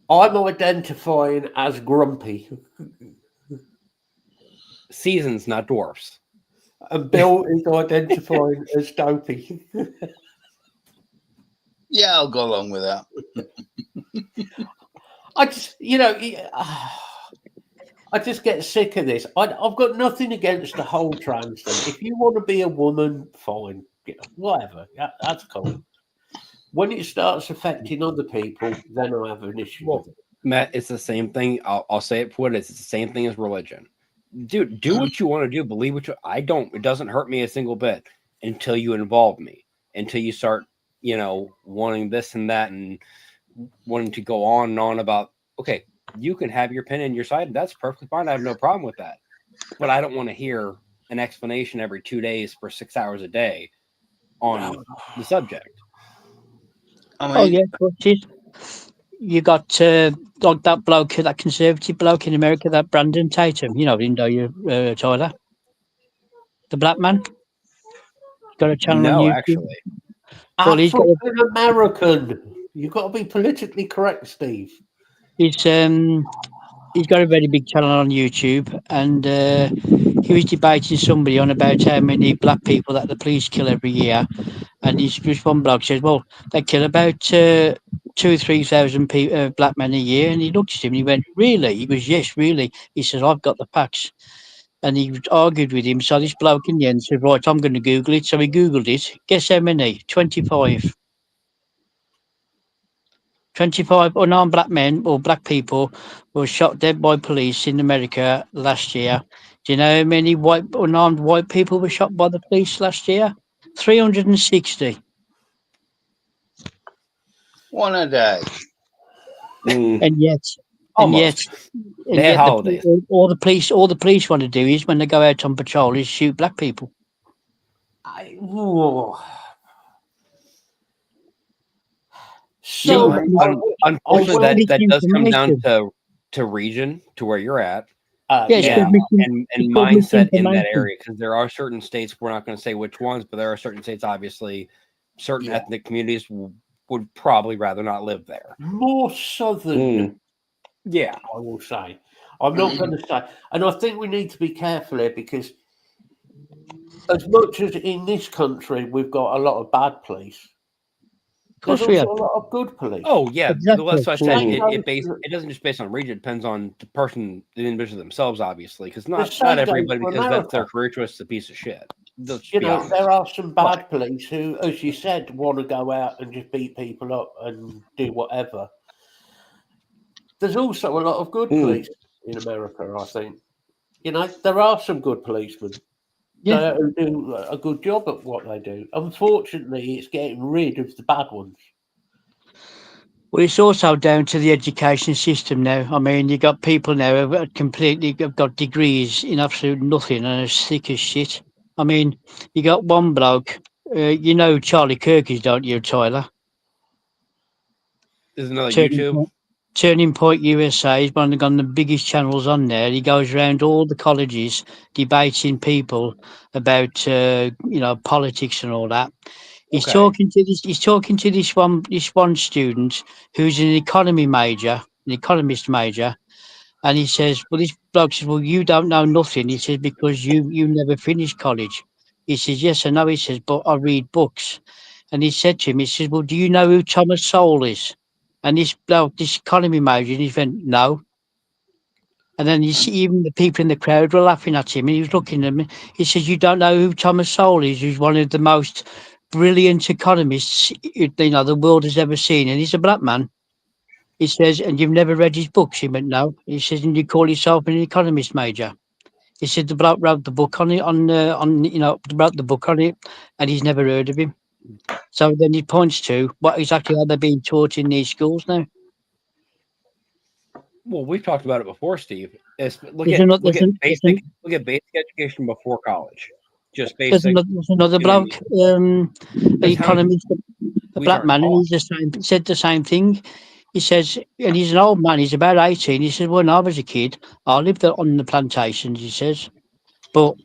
I'm identifying as grumpy.
Seasons, not dwarfs.
And Bill is identifying as dopey.
Yeah, I'll go along with that.
I just, I just get sick of this. I've got nothing against the whole trans thing. If you want to be a woman, fine, whatever. That's cool. When it starts affecting other people, then I have an issue with it.
Matt, it's the same thing. I'll say it for what it is. It's the same thing as religion. Dude, do what you want to do. Believe what I don't. It doesn't hurt me a single bit until you involve me. Until you start, wanting this and that and wanting to go on and on about, okay, you can have your opinion and your side. That's perfectly fine. I have no problem with that. But I don't want to hear an explanation every 2 days for 6 hours a day on the subject.
You got like that bloke, that conservative bloke in America, that Brandon Tatum. Didn't you, Tyler? The black man. Got a channel on YouTube.
Actually.
Well, he's got
American. You've got to be politically correct, Steve.
He's got a very big channel on YouTube, and he was debating somebody on about how many black people that the police kill every year. And this one bloke says, well, they kill about 2,000 or 3,000 black men a year. And he looked at him and he went, really? He goes, yes, really. He says, I've got the facts. And he argued with him. So this bloke in the end said, right, I'm going to Google it. So he Googled it. Guess how many? 25. 25 unarmed black men or black people were shot dead by police in America last year. Do you know how many unarmed white people were shot by the police last year? 360.
One a day.
And yet,
they have holidays.
All the police want to do is when they go out on patrol is shoot black people.
Unfortunately, that does come down to region, to where you're at,
Yeah, it's
yeah.
called
and
it's called
mindset in that
misinformation.
area, because there are certain states, we're not going to say which ones, but there are certain states, obviously, certain
Yeah.
ethnic communities would probably rather not live there.
More southern,
Mm.
Yeah.
I will say. I'm not going to say, and I think we need to be careful here because, as much as in this country we've got a lot of bad police,
Of
there's
course we
also
have.
a lot of good police.
Oh yeah,
Exactly.
that's what I said.
Mhm.
It doesn't just based on region. It depends on the person, the individual themselves, obviously, because
The
not
same goes
everybody,
for
because that's their
America.
career choice, is a piece of shit. Let's
You
be
know,
honest.
there are some bad police who, as you said, want to go out and just beat people up and do whatever. There's also a lot of good police in America, I think. You know, there are some good policemen
Yeah.
who do a good job at what they do. Unfortunately, it's getting rid of the bad ones.
Well, it's also down to the education system now. I mean, you got people now who have got degrees in absolute nothing and are sick as shit. I mean, you got one bloke, you know Charlie Kirk is, don't you, Tyler?
There's another
Turning
YouTube.
Point, Turning Point USA is one of the biggest channels on there. He goes around all the colleges debating people about politics and all that. He's
Okay.
talking to this. He's talking to this one student who's an economy major, an economist major, and he says, "Well, this bloke says, well, you don't know nothing." He says, "Because you never finished college." He says, "Yes, I know." He says, "But I read books." And he said to him, he says, "Well, do you know who Thomas Sowell is?" And this bloke, this economy major, and he went, "No." And then you see even the people in the crowd were laughing at him, and he was looking at me. He says, "You don't know who Thomas Sowell is, who's one of the most brilliant economists the world has ever seen, and he's a black man." He says, "And you've never read his books?" He went, "No." He says, "And you call yourself an economist major?" He said, "The bloke wrote the book on it, wrote the book on it, and he's never heard of him." So then he points to what exactly are they being taught in these schools now?
Well, we've talked about it before, Steve. Look
There's
at
another,
basic education before college. Just basic.
there's another
you know,
bloke, an
That's how many-
economist, a
we
black
aren't
man, and
taught.
said the same thing. He says, and he's an old man, he's about 18. He says, "When I was a kid, I lived on the plantations," he says, "but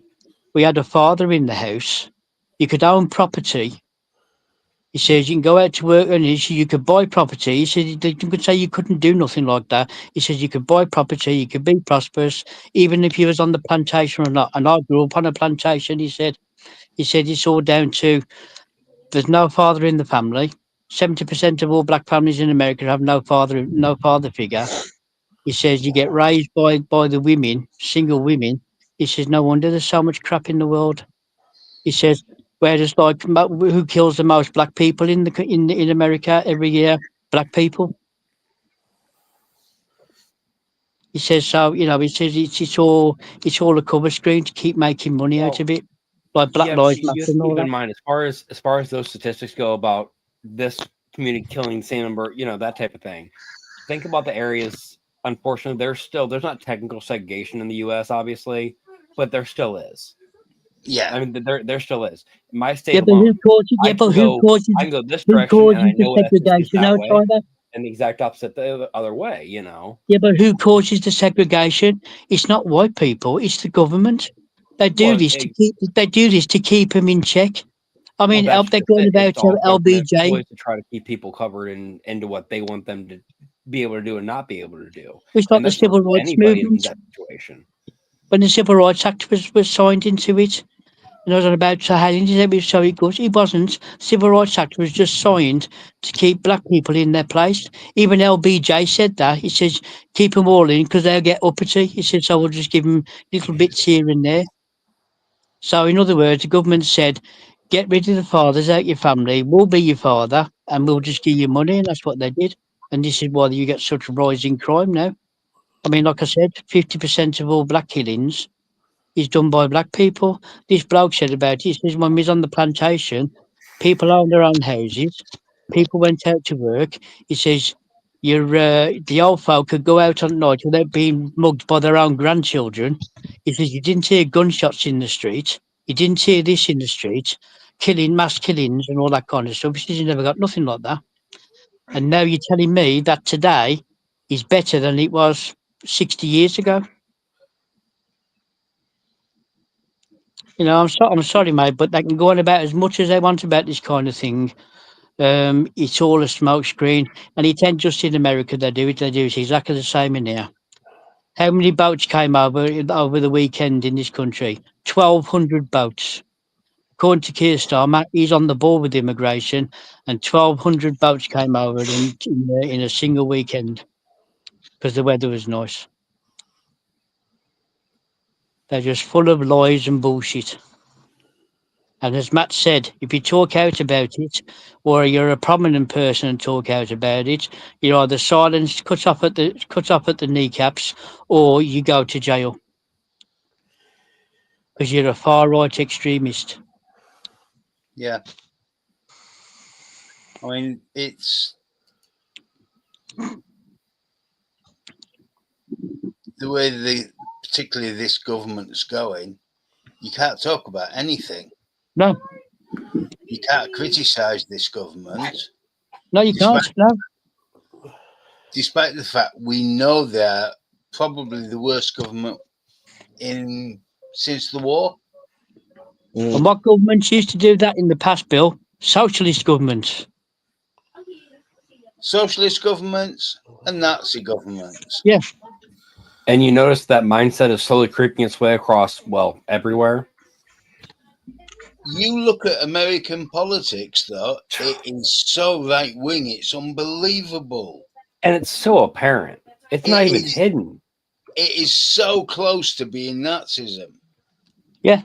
we had a father in the house. You could own property." He says, "You can go out to work and you could buy property." He says, "You could say you couldn't do nothing like that." He says, "You could buy property, you could be prosperous, even if you was on the plantation or not." And I grew up on a plantation, he said. He said, "It's all down to there's no father in the family. 70% of all black families in America have no father figure." He says, "You get raised by the women, single women." He says, "No wonder there's so much crap in the world." He says, "Whereas like who kills the most black people in America every year? Black people." He says, "So he says it's all a cover screen to keep making money out
Well,
of it, like Black
you
Lives
have
Matter
to
and all
keep in
that."
mind, as far as those statistics go about this community killing the same number, that type of thing. Think about the areas. Unfortunately, there's not technical segregation in the U.S. obviously, but there still is.
Yeah.
I mean, there still is. In my state
Yeah, but
alone,
who causes? Yeah,
I
but
can
who causes?
go this
Who
direction, and I
causes the
know ethnicity is
segregation
that way,
outside?
and the exact opposite the other way.
Yeah, but who causes the segregation? It's not white people. It's the government. They do
Well,
this to keep. They do this to keep them in check. I mean,
that's
they're
just
going
it.
about
It's all government
LBJ.
employees to try to keep people covered and into what they want them to be able to do and not be able to do.
It's like
And
the
that's not
civil rights
anybody in
movement.
that situation.
When the Civil Rights Act was signed into it, and I was on about Sahel, he said it was so good. It wasn't. Civil Rights Act was just signed to keep black people in their place. Even LBJ said that. He says, "Keep them all in because they'll get uppity." He said, "So we'll just give them little bits here and there." So, in other words, the government said, "Get rid of the fathers out your family. We'll be your father and we'll just give you money." And that's what they did. And this is why you get such a rise in crime now. I mean, like I said, 50% of all black killings is done by black people. This bloke said about it. He says when we was on the plantation, people owned their own houses. People went out to work. He says the old folk could go out at night without being mugged by their own grandchildren. He says you didn't hear gunshots in the street. You didn't hear this in the street, mass killings and all that kind of stuff. He says you never got nothing like that. And now you're telling me that today is better than it was 60 years ago. You know, I'm sorry, mate, but they can go on about as much as they want about this kind of thing. It's all a smokescreen, and it ain't just in America they do it. They do it exactly the same in here. How many boats came over the weekend in this country? 1,200 boats. According to Keir Starmer, he's on the ball with immigration, and 1,200 boats came over in a single weekend because the weather was nice. They're just full of lies and bullshit. And as Matt said, if you talk out about it, or you're a prominent person and talk out about it, you're either silenced, cut off at the kneecaps, or you go to jail because you're a far right extremist.
Yeah. I mean, it's the way particularly this government's going. You can't talk about anything.
No.
You can't criticise this government.
No, you can't. No.
Despite the fact we know they're probably the worst government since the war.
And what governments used to do that in the past, Bill? Socialist governments.
Socialist governments and Nazi governments.
Yeah.
And you notice that mindset is slowly creeping its way across, well, everywhere.
You look at American politics, though, it is so right-wing, it's unbelievable.
And it's so apparent. It's not even hidden.
It is so close to being Nazism.
Yeah.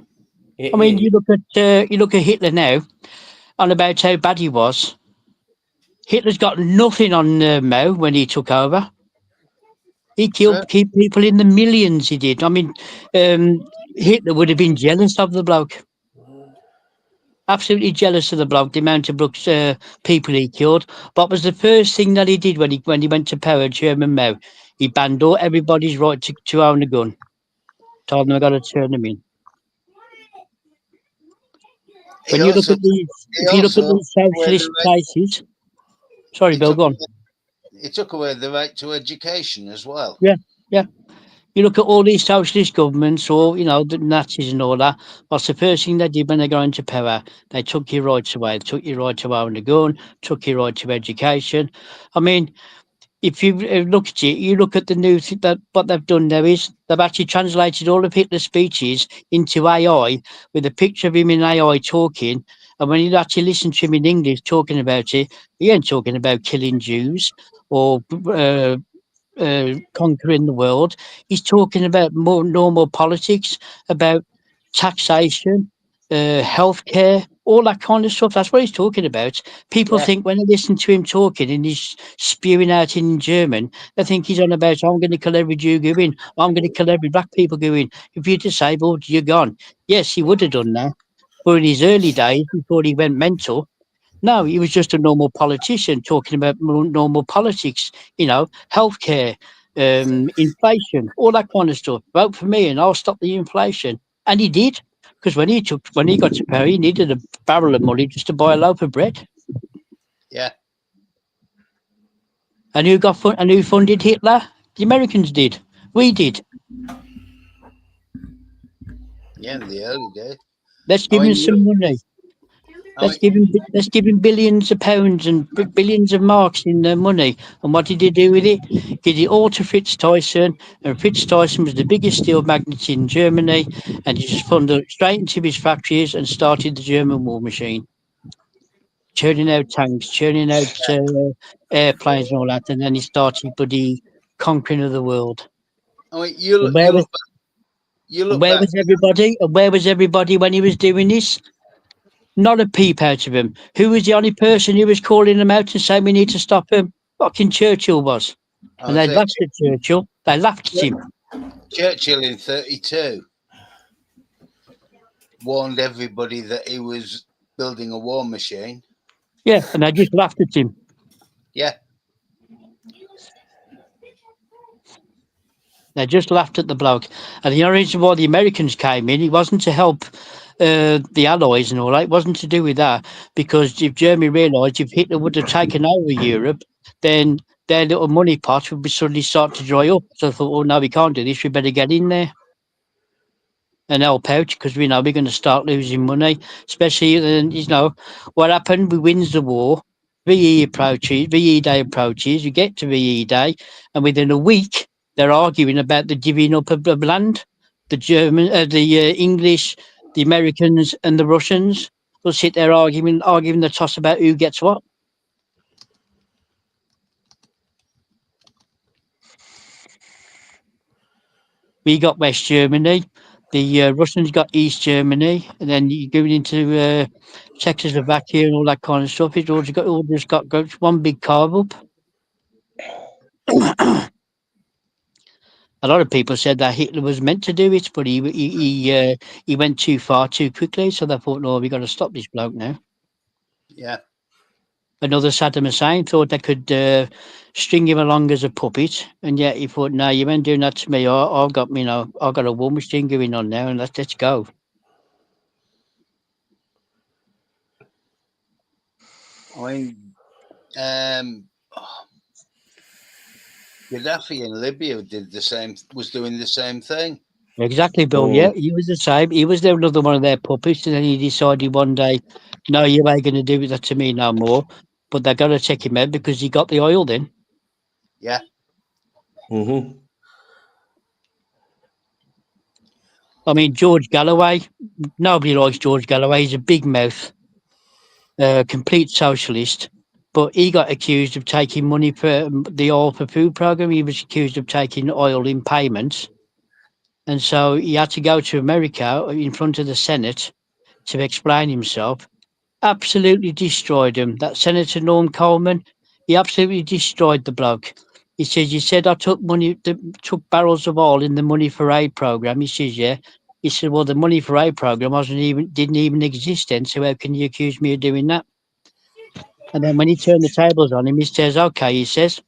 I mean, you look at Hitler now, on about how bad he was. Hitler's got nothing on Mao when he took over. He killed people in the millions, he did. I mean, Hitler would have been jealous of the bloke. Absolutely jealous of the bloke, the amount of people he killed. What was the first thing that he did when he went to power, Chairman Mao? He banned everybody's right to own a gun. Told them I got to turn them in. When you look at these, if you look at these socialist places, sorry, Bill, go on.
It took away the right to education as well.
Yeah, yeah. You look at all these socialist governments, or the Nazis and all that. What's the first thing they did when they got into power? They took your rights away. They took your right to own a gun. Took your right to education. I mean, if you look at it, you look at the new thing that what they've done now is they've actually translated all of Hitler's speeches into AI with a picture of him in AI talking. And when you actually listen to him in English talking about it, he ain't talking about killing Jews or conquering the world. He's talking about more normal politics, about taxation, healthcare, all that kind of stuff. That's what he's talking about. People think when they listen to him talking and he's spewing out in German, they think he's on about, I'm going to kill every Jew going, I'm going to kill every black people going. If you're disabled, you're gone. Yes, he would have done that. But in his early days, before he went mental, no, he was just a normal politician talking about normal politics, healthcare, inflation, all that kind of stuff. Vote for me and I'll stop the inflation. And he did. Because when he got to power, he needed a barrel of money just to buy a loaf of bread.
Yeah.
And who funded Hitler? The Americans did. We did.
Yeah, in the early days.
Let's give him some money. Let's give him billions of pounds and billions of marks in money. And what did he do with it? He did it all to Fritz Tyson. And Fritz Tyson was the biggest steel magnate in Germany. And he just funded it straight into his factories and started the German war machine. Churning out tanks, churning out airplanes and all that. And then he started the conquering of the world. Where was everybody? And where was everybody when he was doing this? Not a peep out of him. Who was the only person who was calling him out and saying we need to stop him? Fucking Churchill was. And they laughed at Churchill. They laughed at him.
Churchill in 1932 warned everybody that he was building a war machine.
Yeah, and they just laughed at him.
Yeah.
They just laughed at the bloke. And the only reason why the Americans came in, it wasn't to help the Allies and all that. It wasn't to do with that, because if Germany realised if Hitler would have taken over Europe, then their little money pot would be suddenly start to dry up. So I thought, well, no, we can't do this. We better get in there and help out because we know we're going to start losing money, especially, what happened? We wins the war. VE Day approaches, you get to VE Day, and within a week, they're arguing about the giving up of land. The English, the Americans, and the Russians will sit there arguing the toss about who gets what. We got West Germany. The Russians got East Germany, and then you're going into Czechoslovakia and all that kind of stuff. It's all just got one big carve up. A lot of people said that Hitler was meant to do it, but he went too far too quickly. So they thought, no, we got to stop this bloke now.
Yeah.
Another Saddam Hussein thought they could string him along as a puppet, and yet he thought, no, you ain't doing that to me. I've got a war machine going on now, and let's go.
I mean, Gaddafi in Libya was doing the same thing.
Exactly, Bill. Yeah, he was the same. He was another one of their puppets, and then he decided one day, no, you ain't going to do that to me no more. But they're going to check him out because he got the oil then.
Yeah.
Mm-hmm.
I mean, George Galloway, nobody likes George Galloway. He's a big mouth, complete socialist. But he got accused of taking money for the oil for food program. He was accused of taking oil in payments. And so he had to go to America in front of the Senate to explain himself. Absolutely destroyed him. That Senator Norm Coleman, he absolutely destroyed the bloke. He said, I took took barrels of oil in the Money for Aid program. He says, yeah. He said, well, the Money for Aid program didn't even exist then. So how can you accuse me of doing that? And then when he turned the tables on him, he says, okay, he says,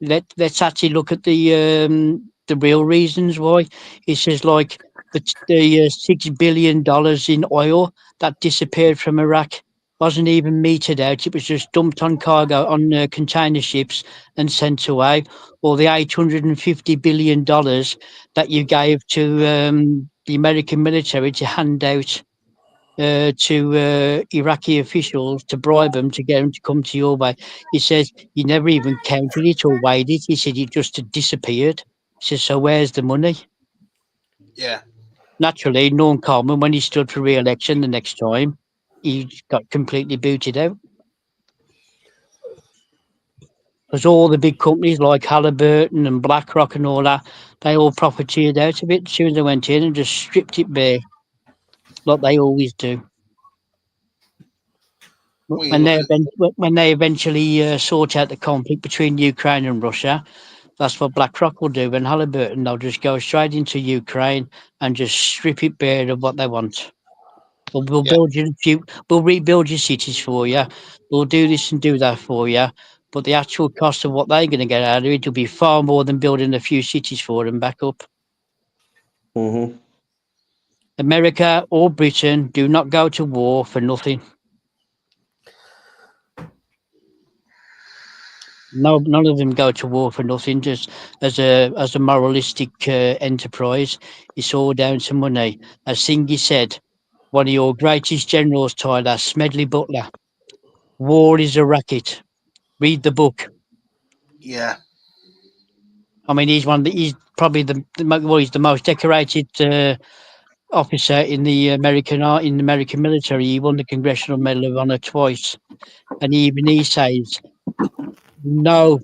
let's actually look at the real reasons why. He says, like the $6 billion in oil that disappeared from Iraq wasn't even meted out. It was just dumped on cargo on container ships and sent away. Or the $850 billion that you gave to the American military to hand out to Iraqi officials to bribe them to get them to come to your way. He says you never even counted it or weighed it. He said it just disappeared. He says, so where's the money?
Yeah.
Naturally, Norm Coleman, when he stood for re-election the next time, he got completely booted out. Because all the big companies like Halliburton and BlackRock and all that, they all profiteered out of it as soon as they went in and just stripped it bare, like they always do. When they eventually sort out the conflict between Ukraine and Russia, that's what BlackRock will do. And Halliburton, they'll just go straight into Ukraine and just strip it bare of what they want. We'll rebuild your cities for you. We'll do this and do that for you. But the actual cost of what they're going to get out of it will be far more than building a few cities for them back up.
Mm-hmm.
America or Britain do not go to war for nothing. No, none of them go to war for nothing. Just as a moralistic enterprise, it's all down to money. As Singy said, one of your greatest generals, Tyler, Smedley Butler, war is a racket. Read the book.
Yeah.
I mean, he's probably he's the most decorated officer in the American military. He won the Congressional Medal of Honor twice, and even he says, no.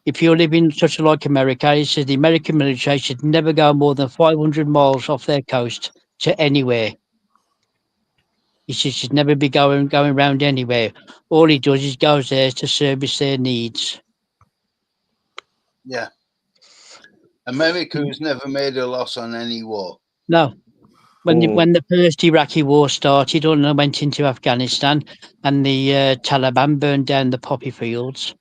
If you're living such like America, he says the American military should never go more than 500 miles off their coast to anywhere. He says should never be going around anywhere. All he does is goes there to service their needs.
Yeah. America has never made a loss on any war.
No. When the first Iraqi war started, and went into Afghanistan, and the Taliban burned down the poppy fields,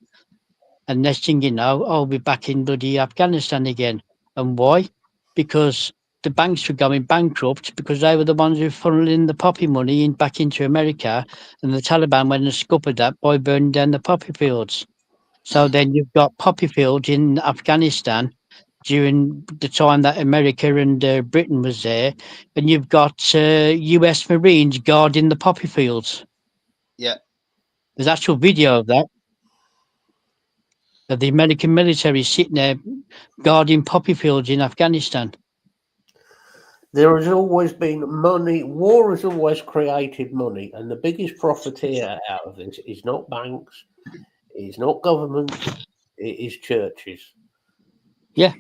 and next thing you know, I'll be back in bloody Afghanistan again. And why? Because the banks were going bankrupt because they were the ones who funneled in the poppy money back into America, and the Taliban went and scuppered that by burning down the poppy fields. So then you've got poppy fields in Afghanistan during the time that America and Britain was there, and you've got US Marines guarding the poppy fields.
Yeah.
There's actual video of that. Of the American military sitting there guarding poppy fields in Afghanistan.
There has always been money. War has always created money, and the biggest profiteer out of this is not banks, it is not government, it is churches.
Yeah.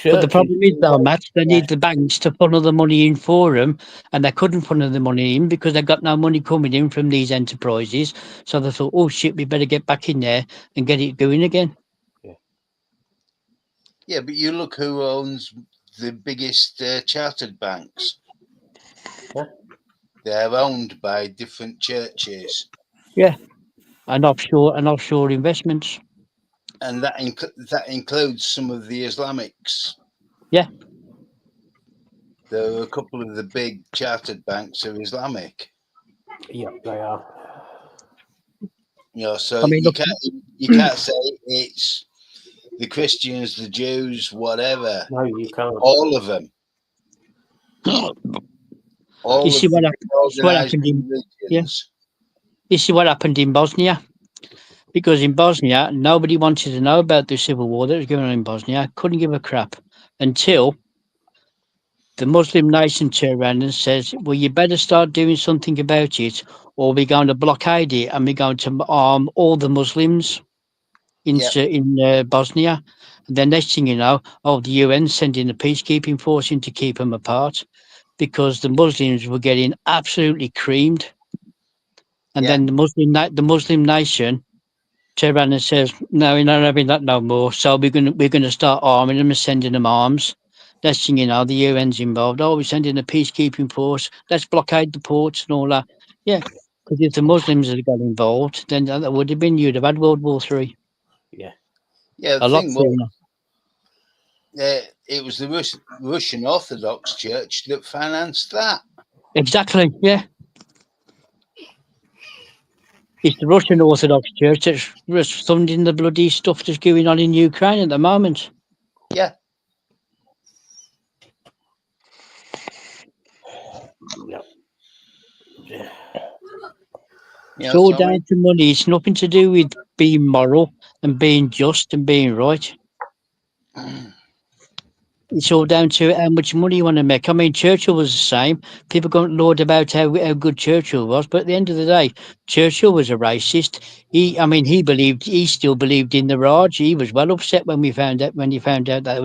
But the problem is, though, Matt, they
Yeah.
need the banks to funnel the money in for them, and they couldn't funnel the money in because they got no money coming in from these enterprises. So they thought, oh shit, we better get back in there and get it going again.
Yeah, but you look who owns the biggest chartered banks.
Yeah.
They're owned by different churches,
And offshore investments.
and that includes some of the Islamics.
Yeah.
There are a couple of the big chartered banks are Islamic.
Yeah, they are.
You know, so
I mean,
you
look-
can't say it's the Christians, the Jews, whatever.
No, you can't.
All of them. All
You see
of
what
the
happened- what happened in-
religions.
This is what happened in Bosnia. Because in Bosnia, nobody wanted to know about the civil war that was going on in Bosnia. Couldn't give a crap until the Muslim nation turned around and says, well, you better start doing something about it, or we're going to blockade it and we're going to arm all the Muslims in Bosnia. And then next thing you know, the UN sending a peacekeeping force in to keep them apart because the Muslims were getting absolutely creamed. And
Yeah.
then the Muslim nation turned around and says, no, we're not having that no more. So we're gonna start arming them and sending them arms. Next thing you know, the UN's involved. Oh, we're sending a peacekeeping force. Let's blockade the ports and all that. Yeah, because if the Muslims had got involved, then that would have been, you'd have had World War III.
Yeah,
A
the
lot
thing
sooner.
was, it was the Russian Orthodox Church that financed that.
Exactly, yeah. It's the Russian Orthodox Church that's funding the bloody stuff that's going on in Ukraine at the moment.
Yeah.
Yeah. Yeah.
It's all down to money. It's nothing to do with being moral and being just and being right. It's all down to how much money you want to make. I mean, Churchill was the same. People go laud about how good Churchill was, but at the end of the day, Churchill was a racist. He still believed in the Raj. He was well upset when he found out that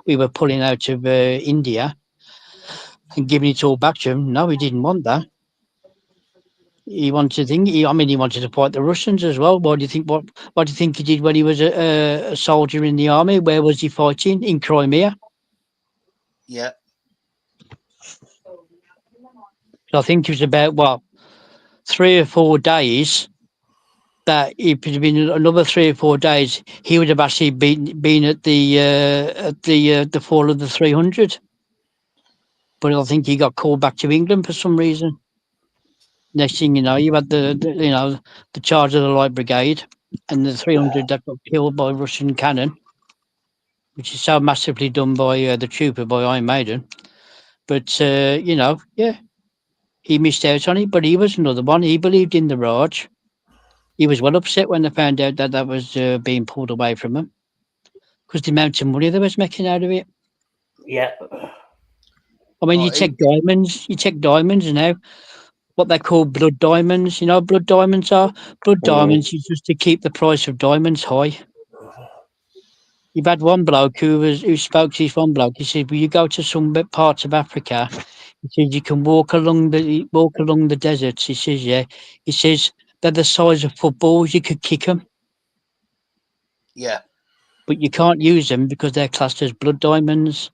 we were pulling out of India and giving it all back to him. No, he didn't want that. He wanted to fight the Russians as well. What do you think he did when he was a soldier in the army? Where was he fighting? In Crimea.
Yeah.
So I think it was about 3 or 4 days. That if it had been another 3 or 4 days, he would have actually been at the fall of the 300. But I think he got called back to England for some reason. Next thing you know, you had the charge of the Light Brigade and the 300 that got killed by Russian cannon, which is so massively done by the trooper, by Iron Maiden. But, he missed out on it, but he was another one. He believed in the Raj. He was well upset when they found out that was being pulled away from him because the amount of money they was making out of it.
Yeah.
I mean, you check diamonds now. What they call blood diamonds. You know what blood diamonds are? Blood diamonds is just to keep the price of diamonds high. You've had one bloke who spoke to this one bloke. He said, "Well, you go to some parts of Africa." He said, "You can walk along the deserts." He says, "Yeah." He says they're the size of footballs. You could kick them.
Yeah.
But you can't use them because they're classed as blood diamonds.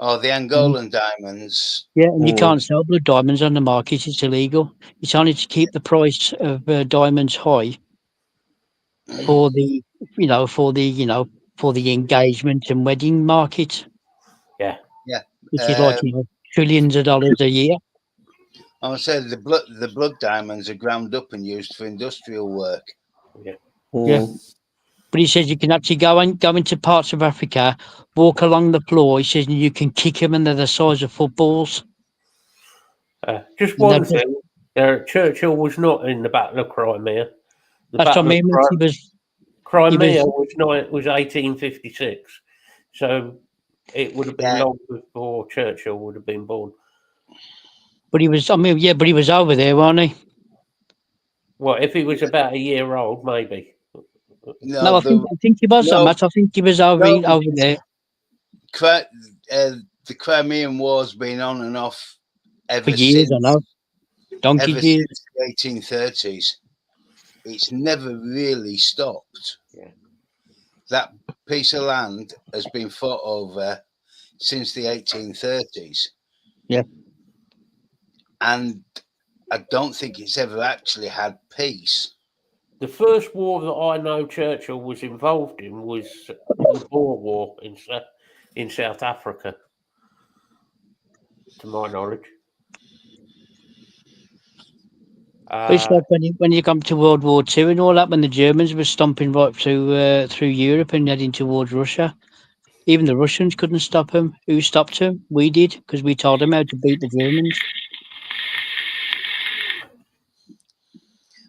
Oh, the Angolan diamonds.
Yeah, and you can't sell blood diamonds on the market. It's illegal. It's only to keep the price of diamonds high for the engagement and wedding market.
Yeah.
Yeah.
Which is like trillions of dollars a year.
I would say the blood diamonds are ground up and used for industrial work.
Yeah.
Yeah. But he says you can actually go into parts of Africa, walk along the floor. He says and you can kick them and they're the size of footballs.
Just
And
one
that's
thing: Churchill was not in the Battle of Crimea. The
what I
Battle of
mean.
Crimea was 1856, so it would have been
Yeah.
long before Churchill would have been born.
But he was. I mean, yeah, but he was over there, wasn't he?
Well, if he was about a year old, maybe.
No, I think he was that much. I think he was over there.
The Crimean War's been on and off ever
For years,
since.
I know. Donkey
Ever
years.
since the 1830s. It's never really stopped.
Yeah.
That piece of land has been fought over since the 1830s.
Yeah.
And I don't think it's ever actually had peace.
The first war that I know Churchill was involved in was the Boer War in South Africa, to my knowledge.
It's like when you come to World War II and all that, when the Germans were stomping right through Europe and heading towards Russia. Even the Russians couldn't stop them. Who stopped them? We did, because we told them how to beat the Germans.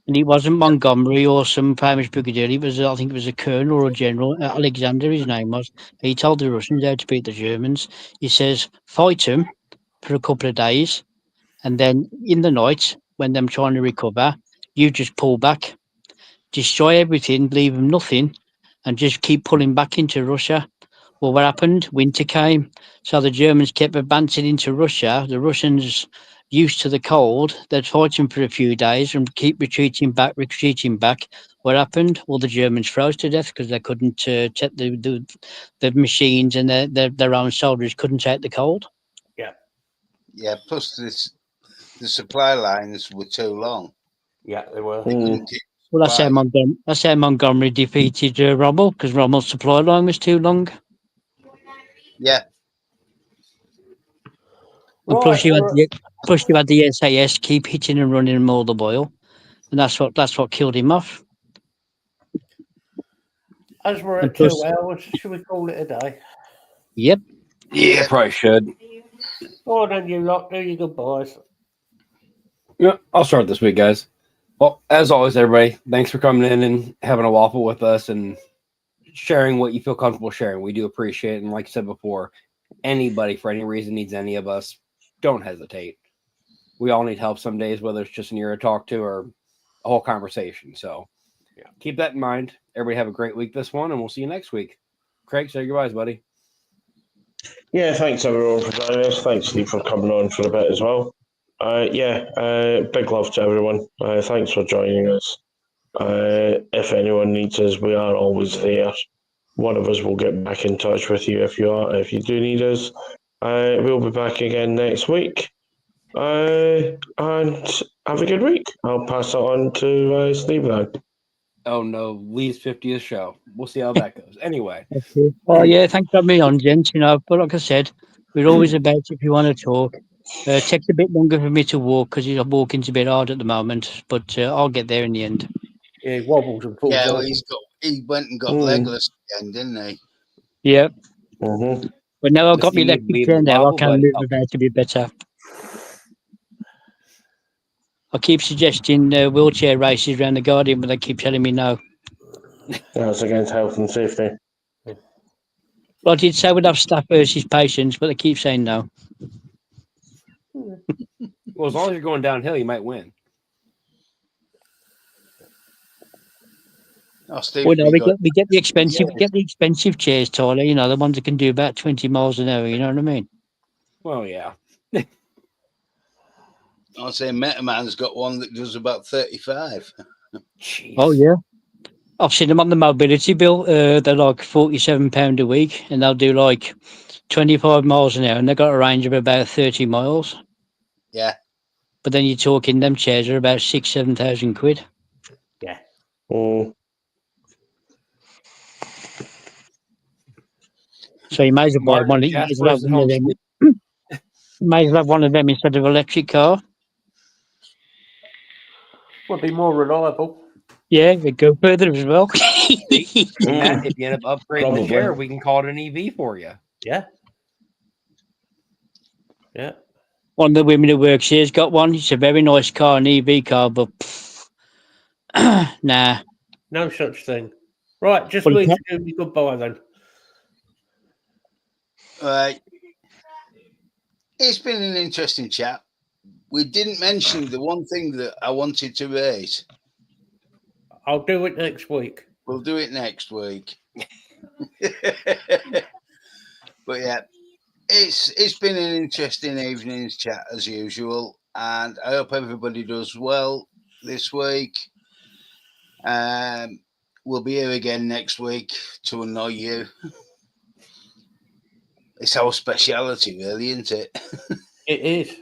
And it wasn't Montgomery or some famous brigadier. I think it was a colonel or a general. Alexander, his name was. He told the Russians how to beat the Germans. He says, fight them for a couple of days. And then in the night, when they're trying to recover, you just pull back, destroy everything, leave them nothing, and just keep pulling back into Russia. Well, what happened? Winter came. So the Germans kept advancing into Russia. The Russians, used to the cold, they'd fight them for a few days and keep retreating back. What happened? Well, the Germans froze to death because they couldn't take the machines and their own soldiers couldn't take the cold.
Yeah, plus the supply lines were too long.
Yeah, they were.
Well, that's how Montgomery defeated Rommel, because Rommel's supply line was too long.
Yeah.
And plus you had the SAS keep hitting and running him all the while, and that's what killed him off.
As we're at 2 hours, should we call it a day?
Yep.
Yeah, probably should.
Oh, then you lot, do your goodbyes.
Yeah, I'll start this week, guys. Well, as always, everybody, thanks for coming in and having a waffle with us and sharing what you feel comfortable sharing. We do appreciate it. And like I said before, anybody for any reason needs any of us, don't hesitate. We all need help some days, whether it's just an ear to talk to or a whole conversation. So yeah, keep that in mind. Everybody have a great week this one, and we'll see you next week. Craig, say your goodbyes, buddy.
Yeah, thanks everyone for joining us. Thanks, Steve, for coming on for a bit as well. Big love to everyone. Thanks for joining us. If anyone needs us, we are always there. One of us will get back in touch with you if you do need us. We'll be back again next week. And have a good week. I'll pass it on to Steve now.
Oh no, Lee's 50th show. We'll see how that goes. Anyway.
Okay. Oh yeah, thanks for having me on, gents. But like I said, we're always about if you want to talk. Takes a bit longer for me to walk because walking's a bit hard at the moment, but I'll get there in the end.
Yeah, he wobbles and falls.
Yeah, well, he went and got legless again, didn't he?
Yeah.
Mm-hmm.
But now I've got my electric chair now, I can move about a bit better. I keep suggesting wheelchair races around the garden, but they keep telling me no.
That's against health and safety.
Well, I did say we'd have staff versus patients, but they keep saying no.
Well, as long as you're going downhill, you might win.
Oh, Steve,
well, no, we get the expensive chairs, Tyler. The ones that can do about 20 miles an hour. You know what I mean?
Well, yeah.
I'll say Metaman's got one that does about 35.
Jeez.
Oh yeah, I've seen them on the mobility bill. They're like £47 a week, and they'll do like 25 miles an hour, and they've got a range of about 30 miles.
Yeah.
But then you're talking them chairs are about 6,000-7,000 quid.
Yeah.
Mm.
So you might as well buy one. You might as well have one of them. You might as well have one of them instead of electric car.
Would be more reliable.
Yeah, we go further as well.
Matt, if you end up upgrading
Probably.
the chair, we can call it an EV for you.
Yeah. Yeah.
One of the women who works here's got one. It's a very nice car, an EV car, but nah.
No such thing. Right, just
Well,
wait
you
to do me goodbye then.
Right. It's been an interesting chat. We didn't mention the one thing that I wanted to raise.
I'll do it next week.
We'll do it next week. But yeah, it's been an interesting evening's chat as usual, and I hope everybody does well this week. We'll be here again next week to annoy you. It's our speciality, really, isn't it?
It is.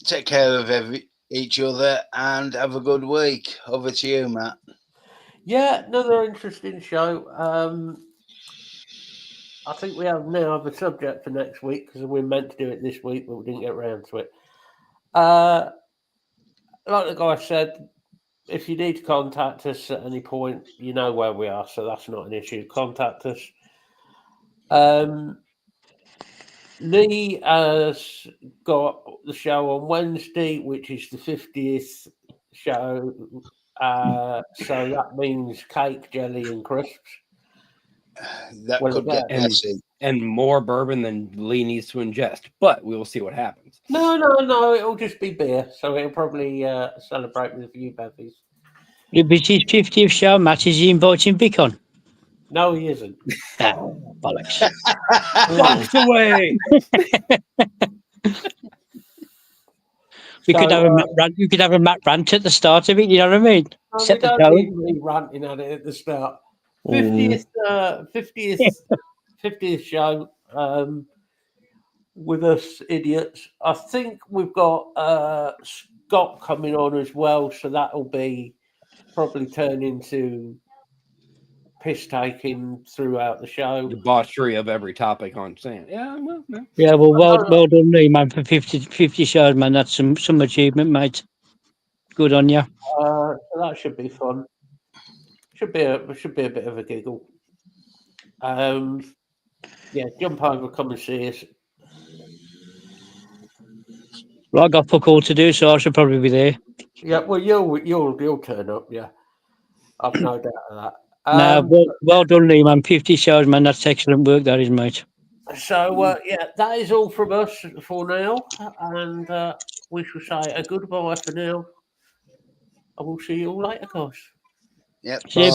Take care of each other and have a good week. Over to you, Matt.
Yeah, another interesting show. I think we now have a subject for next week because we meant to do it this week, but we didn't get around to it. Like the guy said, if you need to contact us at any point, you know where we are, so that's not an issue. Contact us. Lee has got the show on Wednesday, which is the 50th show. So that means cake, jelly, and crisps.
That
Well,
could get
and-
messy.
And more bourbon than Lee needs to ingest, but we will see what happens.
No, it'll just be beer. So he'll probably celebrate with a few bevies.
If it's his 50th show, Matt, is he inviting Vic on?
No, he isn't.
Ah, bollocks.
Blocks away.
We could
So,
have a Matt rant. You could have a Matt rant at the start of it. You know what I mean?
We
Set the
don't
tone.
need me ranting at it at the start. 50th show with us idiots. I think we've got Scott coming on as well, so that'll be probably turn into piss taking throughout the show.
Debauchery of every topic on saying, yeah, well, no.
Yeah, well done, Lee, man, for 50 shows, man. That's some achievement, mate. Good on you.
So that should be fun. Should be a bit of a giggle. Yeah, jump over, come and see us.
Well, I got fuck all to do, so I should probably be there.
Yeah, well, you'll turn up. Yeah, I've no doubt of that.
Well done, Lee, man. 50 shows, man. That's excellent work, that is, mate.
So yeah, that is all from us for now, and we shall say a goodbye for now. I will see you all later, guys.
Yep.
See you.